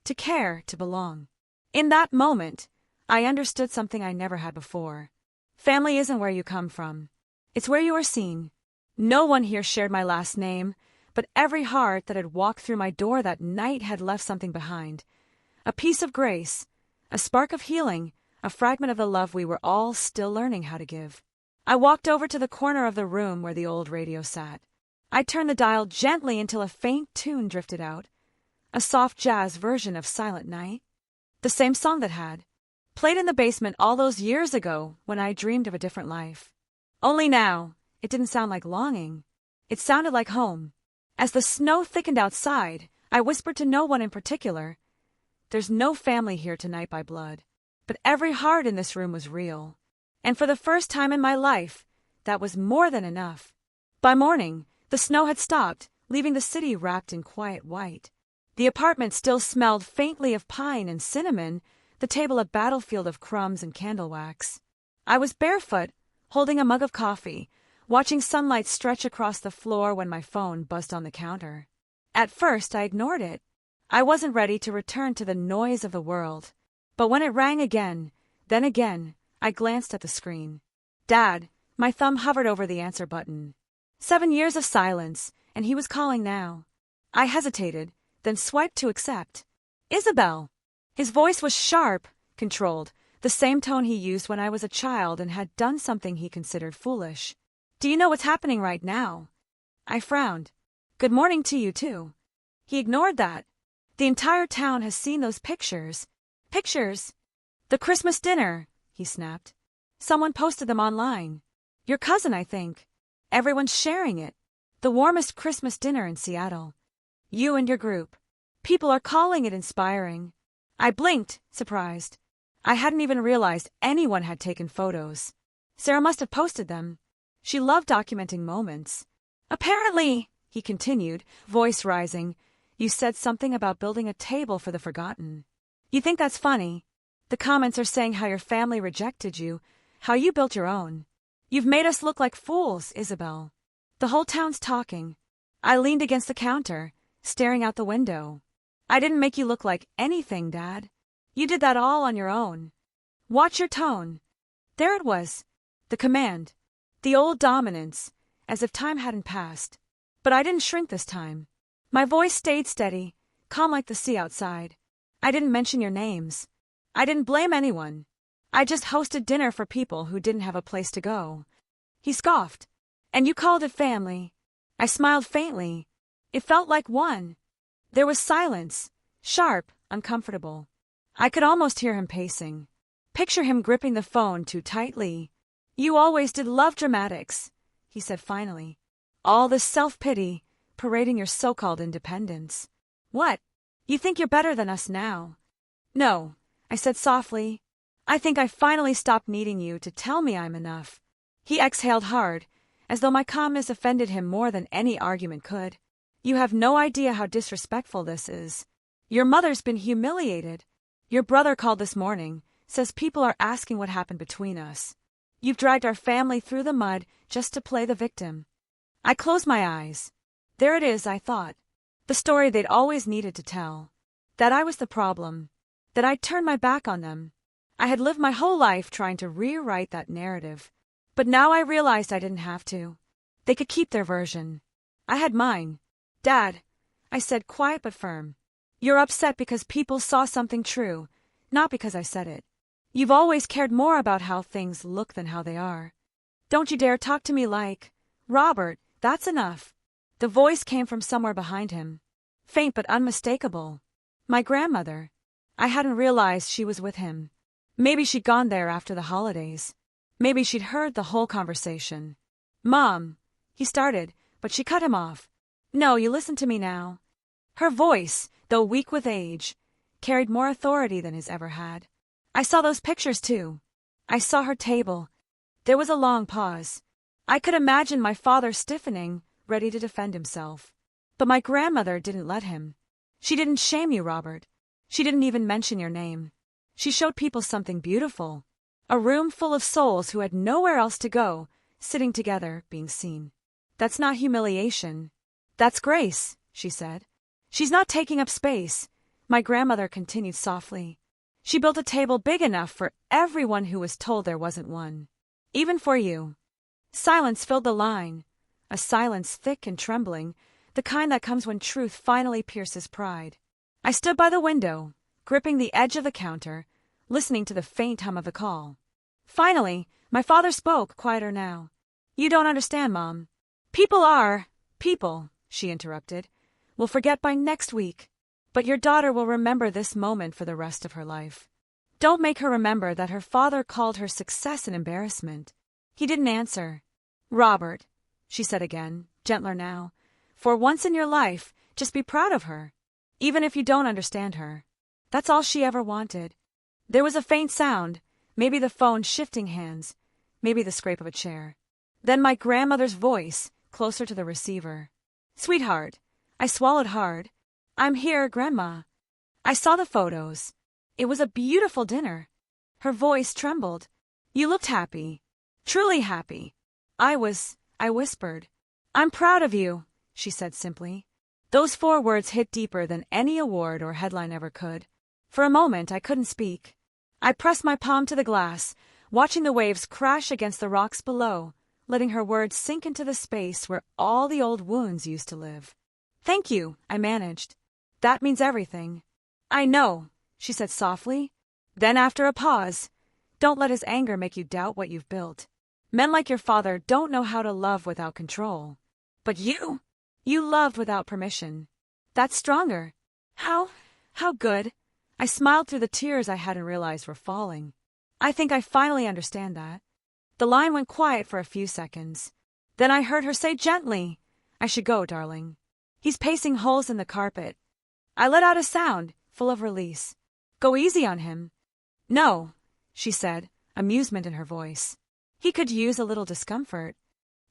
to care, to belong. In that moment, I understood something I never had before. Family isn't where you come from. It's where you are seen. No one here shared my last name, but every heart that had walked through my door that night had left something behind. A piece of grace, a spark of healing, a fragment of the love we were all still learning how to give. I walked over to the corner of the room where the old radio sat. I turned the dial gently until a faint tune drifted out, a soft jazz version of Silent Night. The same song that had played in the basement all those years ago when I dreamed of a different life. Only now, it didn't sound like longing. It sounded like home. As the snow thickened outside, I whispered to no one in particular, "There's no family here tonight by blood, but every heart in this room was real." And for the first time in my life, that was more than enough. By morning, the snow had stopped, leaving the city wrapped in quiet white. The apartment still smelled faintly of pine and cinnamon, the table a battlefield of crumbs and candle wax. I was barefoot, holding a mug of coffee, watching sunlight stretch across the floor when my phone buzzed on the counter. At first, I ignored it. I wasn't ready to return to the noise of the world. But when it rang again, then again, I glanced at the screen. Dad, my thumb hovered over the answer button. 7 years of silence, and he was calling now. I hesitated, then swiped to accept. "Isabel!" His voice was sharp, controlled, the same tone he used when I was a child and had done something he considered foolish. "Do you know what's happening right now?" I frowned. "Good morning to you, too." He ignored that. "The entire town has seen those pictures." "Pictures?" "The Christmas dinner," he snapped. "Someone posted them online. Your cousin, I think. Everyone's sharing it. The warmest Christmas dinner in Seattle. You and your group. People are calling it inspiring." I blinked, surprised. I hadn't even realized anyone had taken photos. Sarah must have posted them. She loved documenting moments. "Apparently," he continued, voice rising, "you said something about building a table for the forgotten. You think that's funny? The comments are saying how your family rejected you, how you built your own. You've made us look like fools, Isabel. The whole town's talking." I leaned against the counter, staring out the window. "I didn't make you look like anything, Dad. You did that all on your own. Watch your tone." There it was, the command, the old dominance, as if time hadn't passed. But I didn't shrink this time. My voice stayed steady, calm like the sea outside. "I didn't mention your names. I didn't blame anyone. I just hosted dinner for people who didn't have a place to go." He scoffed. "And you called it family." I smiled faintly. It felt like one. There was silence, sharp, uncomfortable. I could almost hear him pacing. Picture him gripping the phone too tightly. "You always did love dramatics," he said finally. "All this self-pity, parading your so-called independence. What? You think you're better than us now? No, I said softly. I think I finally stopped needing you to tell me I'm enough. He exhaled hard, as though my calmness offended him more than any argument could. You have no idea how disrespectful this is. Your mother's been humiliated. Your brother called this morning, says people are asking what happened between us. You've dragged our family through the mud just to play the victim. I closed my eyes. There it is, I thought. The story they'd always needed to tell. That I was the problem. That I'd turned my back on them. I had lived my whole life trying to rewrite that narrative. But now I realized I didn't have to. They could keep their version. I had mine. Dad, I said, quiet but firm. You're upset because people saw something true, not because I said it. You've always cared more about how things look than how they are. Don't you dare talk to me like, Robert, that's enough. The voice came from somewhere behind him. Faint but unmistakable. My grandmother. I hadn't realized she was with him. Maybe she'd gone there after the holidays. Maybe she'd heard the whole conversation. Mom, he started, but she cut him off. No, you listen to me now. Her voice, though weak with age, carried more authority than his ever had. I saw those pictures too. I saw her table. There was a long pause. I could imagine my father stiffening, ready to defend himself. But my grandmother didn't let him. She didn't shame you, Robert. She didn't even mention your name. She showed people something beautiful. A room full of souls who had nowhere else to go, sitting together, being seen. That's not humiliation. That's grace, she said. She's not taking up space, my grandmother continued softly. She built a table big enough for everyone who was told there wasn't one. Even for you. Silence filled the line, a silence thick and trembling, the kind that comes when truth finally pierces pride. I stood by the window, gripping the edge of the counter, listening to the faint hum of the call. Finally, my father spoke, quieter now. You don't understand, Mom. People, she interrupted, will forget by next week. But your daughter will remember this moment for the rest of her life. Don't make her remember that her father called her success an embarrassment. He didn't answer. Robert, she said again, gentler now, for once in your life, just be proud of her. Even if you don't understand her. That's all she ever wanted. There was a faint sound, maybe the phone shifting hands, maybe the scrape of a chair. Then my grandmother's voice, closer to the receiver. Sweetheart, I swallowed hard. I'm here, Grandma. I saw the photos. It was a beautiful dinner. Her voice trembled. You looked happy. Truly happy. I whispered. I'm proud of you, she said simply. Those 4 words hit deeper than any award or headline ever could. For a moment, I couldn't speak. I pressed my palm to the glass, watching the waves crash against the rocks below, letting her words sink into the space where all the old wounds used to live. Thank you, I managed. That means everything. I know, she said softly. Then after a pause, don't let his anger make you doubt what you've built. Men like your father don't know how to love without control. But you loved without permission. That's stronger. How good. I smiled through the tears I hadn't realized were falling. I think I finally understand that. The line went quiet for a few seconds. Then I heard her say gently, I should go, darling. He's pacing holes in the carpet. I let out a sound, full of release. Go easy on him. No, she said, amusement in her voice. He could use a little discomfort.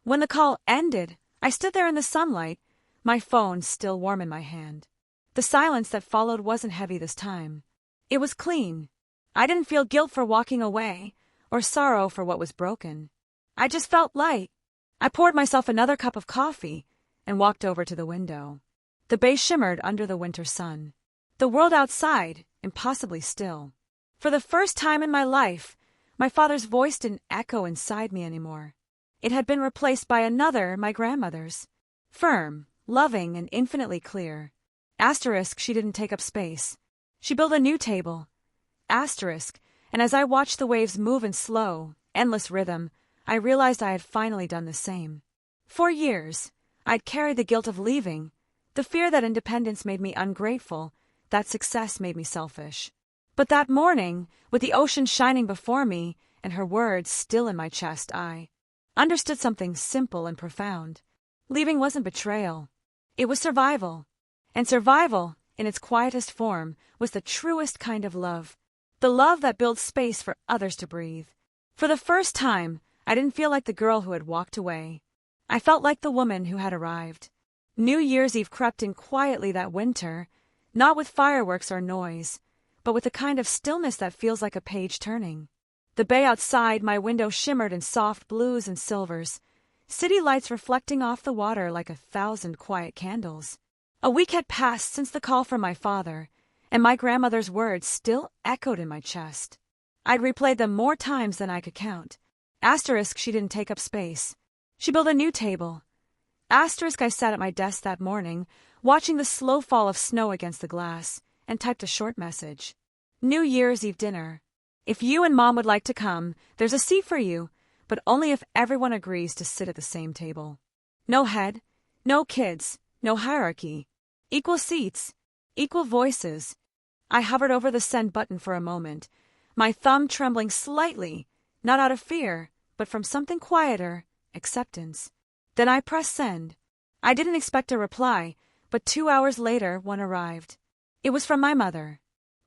When the call ended, I stood there in the sunlight, my phone still warm in my hand. The silence that followed wasn't heavy this time. It was clean. I didn't feel guilt for walking away, or sorrow for what was broken. I just felt light. I poured myself another cup of coffee and walked over to the window. The bay shimmered under the winter sun. The world outside, impossibly still. For the first time in my life, my father's voice didn't echo inside me anymore. It had been replaced by another, my grandmother's. Firm, loving, and infinitely clear. Asterisk, she didn't take up space. She built a new table. Asterisk, and as I watched the waves move in slow, endless rhythm, I realized I had finally done the same. For years, I'd carried the guilt of leaving, the fear that independence made me ungrateful, that success made me selfish. But that morning, with the ocean shining before me and her words still in my chest, I understood something simple and profound. Leaving wasn't betrayal. It was survival. And survival, in its quietest form, was the truest kind of love. The love that builds space for others to breathe. For the first time, I didn't feel like the girl who had walked away. I felt like the woman who had arrived. New Year's Eve crept in quietly that winter, not with fireworks or noise, but with the kind of stillness that feels like a page turning. The bay outside my window shimmered in soft blues and silvers, city lights reflecting off the water like 1,000 quiet candles. A week had passed since the call from my father, and my grandmother's words still echoed in my chest. I'd replayed them more times than I could count. Asterisk, she didn't take up space. She built a new table. Asterisk, I sat at my desk that morning, watching the slow fall of snow against the glass, and typed a short message. New Year's Eve dinner. If you and Mom would like to come, there's a seat for you, but only if everyone agrees to sit at the same table. No head, no kids, no hierarchy. Equal seats, equal voices. I hovered over the send button for a moment, my thumb trembling slightly, not out of fear, but from something quieter, acceptance. Then I pressed send. I didn't expect a reply, but 2 hours later one arrived. It was from my mother.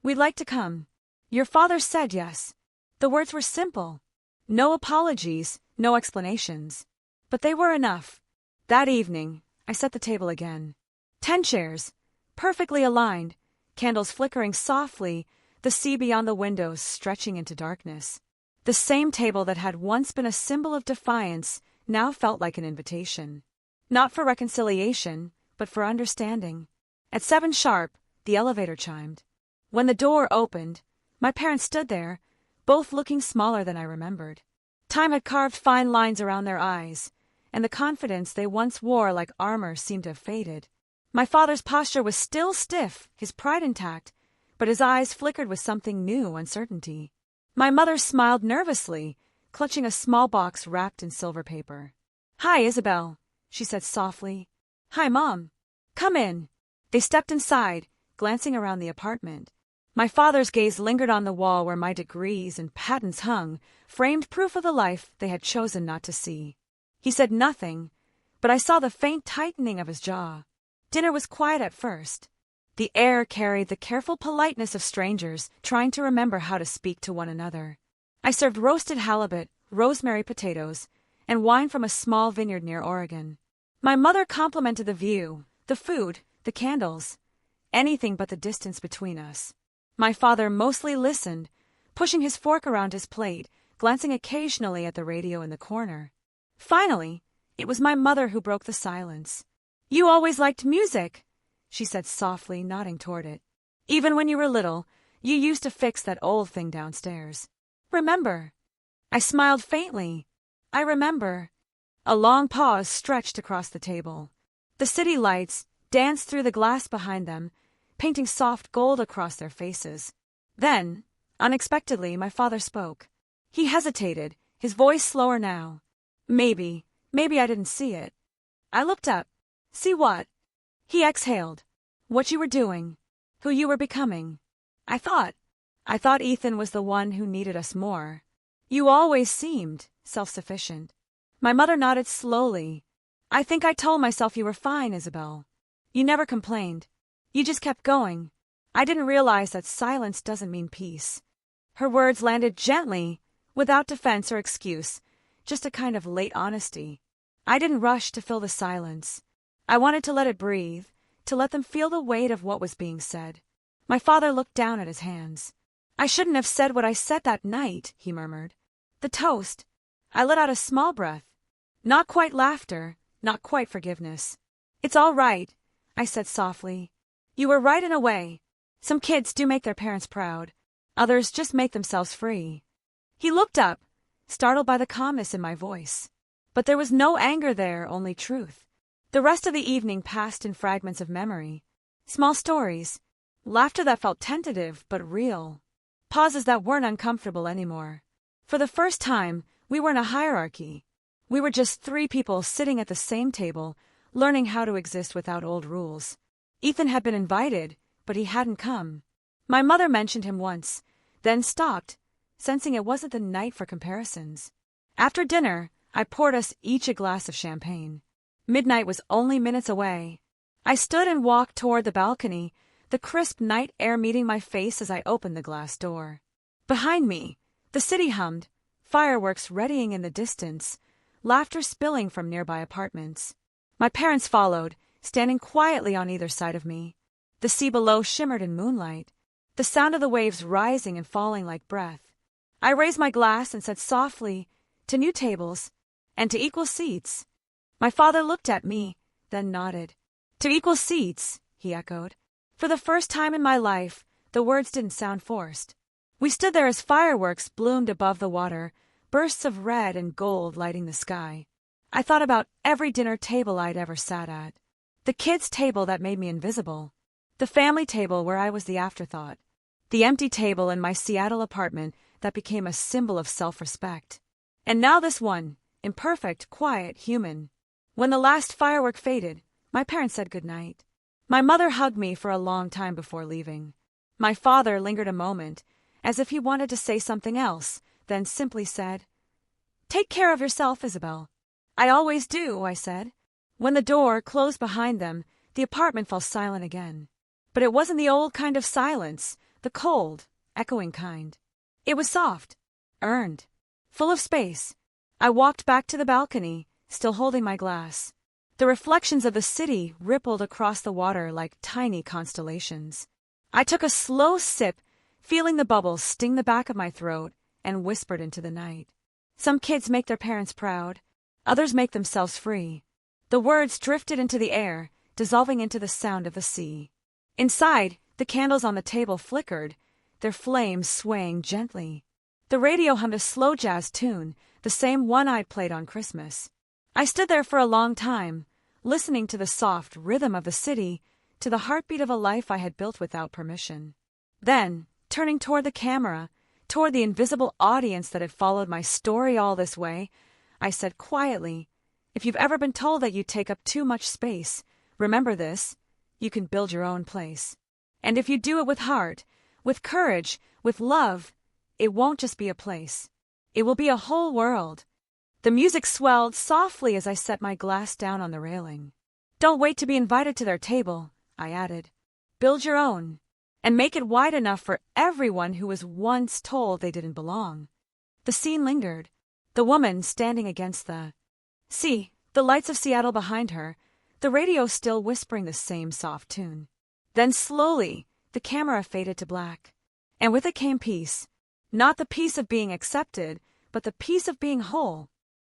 We'd like to come. Your father said yes. The words were simple. No apologies, no explanations. But they were enough. That evening, I set the table again. 10 chairs, perfectly aligned, candles flickering softly, the sea beyond the windows stretching into darkness. The same table that had once been a symbol of defiance now felt like an invitation. Not for reconciliation, but for understanding. At 7 sharp, the elevator chimed. When the door opened, my parents stood there, both looking smaller than I remembered. Time had carved fine lines around their eyes, and the confidence they once wore like armor seemed to have faded. My father's posture was still stiff, his pride intact, but his eyes flickered with something new, uncertainty. My mother smiled nervously, clutching a small box wrapped in silver paper. "Hi, Isabel," she said softly. "Hi, Mom. Come in." They stepped inside, glancing around the apartment. My father's gaze lingered on the wall where my degrees and patents hung, framed proof of the life they had chosen not to see. He said nothing, but I saw the faint tightening of his jaw. Dinner was quiet at first. The air carried the careful politeness of strangers trying to remember how to speak to one another. I served roasted halibut, rosemary potatoes, and wine from a small vineyard near Oregon. My mother complimented the view, the food, the candles, anything but the distance between us. My father mostly listened, pushing his fork around his plate, glancing occasionally at the radio in the corner. Finally, it was my mother who broke the silence. "You always liked music," she said softly, nodding toward it. "Even when you were little, you used to fix that old thing downstairs. Remember?" I smiled faintly. "I remember." A long pause stretched across the table. The city lights danced through the glass behind them, painting soft gold across their faces. Then, unexpectedly, my father spoke. He hesitated, his voice slower now. Maybe I didn't see it. I looked up. "See what?" He exhaled. "What you were doing. Who you were becoming. I thought Ethan was the one who needed us more. You always seemed self-sufficient." My mother nodded slowly. "I think I told myself you were fine, Isabel. You never complained. You just kept going. I didn't realize that silence doesn't mean peace." Her words landed gently, without defense or excuse, just a kind of late honesty. I didn't rush to fill the silence. I wanted to let it breathe, to let them feel the weight of what was being said. My father looked down at his hands. "I shouldn't have said what I said that night," he murmured. "The toast." I let out a small breath. Not quite laughter, not quite forgiveness. "It's all right," I said softly. "You were right in a way. Some kids do make their parents proud. Others just make themselves free." He looked up, startled by the calmness in my voice. But there was no anger there, only truth. The rest of the evening passed in fragments of memory. Small stories, laughter that felt tentative but real, pauses that weren't uncomfortable anymore. For the first time, we weren't a hierarchy. We were just 3 people sitting at the same table, learning how to exist without old rules. Ethan had been invited, but he hadn't come. My mother mentioned him once, then stopped, sensing it wasn't the night for comparisons. After dinner, I poured us each a glass of champagne. Midnight was only minutes away. I stood and walked toward the balcony, the crisp night air meeting my face as I opened the glass door. Behind me, the city hummed, fireworks readying in the distance, laughter spilling from nearby apartments. My parents followed, standing quietly on either side of me. The sea below shimmered in moonlight, the sound of the waves rising and falling like breath. I raised my glass and said softly, "To new tables, and to equal seats." My father looked at me, then nodded. "To equal seats," he echoed. For the first time in my life, the words didn't sound forced. We stood there as fireworks bloomed above the water, bursts of red and gold lighting the sky. I thought about every dinner table I'd ever sat at. The kids' table that made me invisible. The family table where I was the afterthought. The empty table in my Seattle apartment that became a symbol of self-respect. And now this one, imperfect, quiet, human. When the last firework faded, my parents said goodnight. My mother hugged me for a long time before leaving. My father lingered a moment, as if he wanted to say something else, then simply said, "Take care of yourself, Isabel." "I always do," I said. When the door closed behind them, the apartment fell silent again. But it wasn't the old kind of silence, the cold, echoing kind. It was soft, earned, full of space. I walked back to the balcony, still holding my glass. The reflections of the city rippled across the water like tiny constellations. I took a slow sip, feeling the bubbles sting the back of my throat, and whispered into the night. Some kids make their parents proud. Others make themselves free. The words drifted into the air, dissolving into the sound of the sea. Inside, the candles on the table flickered, their flames swaying gently. The radio hummed a slow jazz tune, the same one I'd played on Christmas. I stood there for a long time, listening to the soft rhythm of the city, to the heartbeat of a life I had built without permission. Then, turning toward the camera, toward the invisible audience that had followed my story all this way, I said quietly, "If you've ever been told that you take up too much space, remember this: you can build your own place. And if you do it with heart, with courage, with love, it won't just be a place. It will be a whole world." The music swelled softly as I set my glass down on the railing. "Don't wait to be invited to their table," I added. "Build your own, and make it wide enough for everyone who was once told they didn't belong." The scene lingered, the woman standing against the sea, the lights of Seattle behind her, the radio still whispering the same soft tune. Then slowly, the camera faded to black, and with it came peace. Not the peace of being accepted, but the peace of being whole.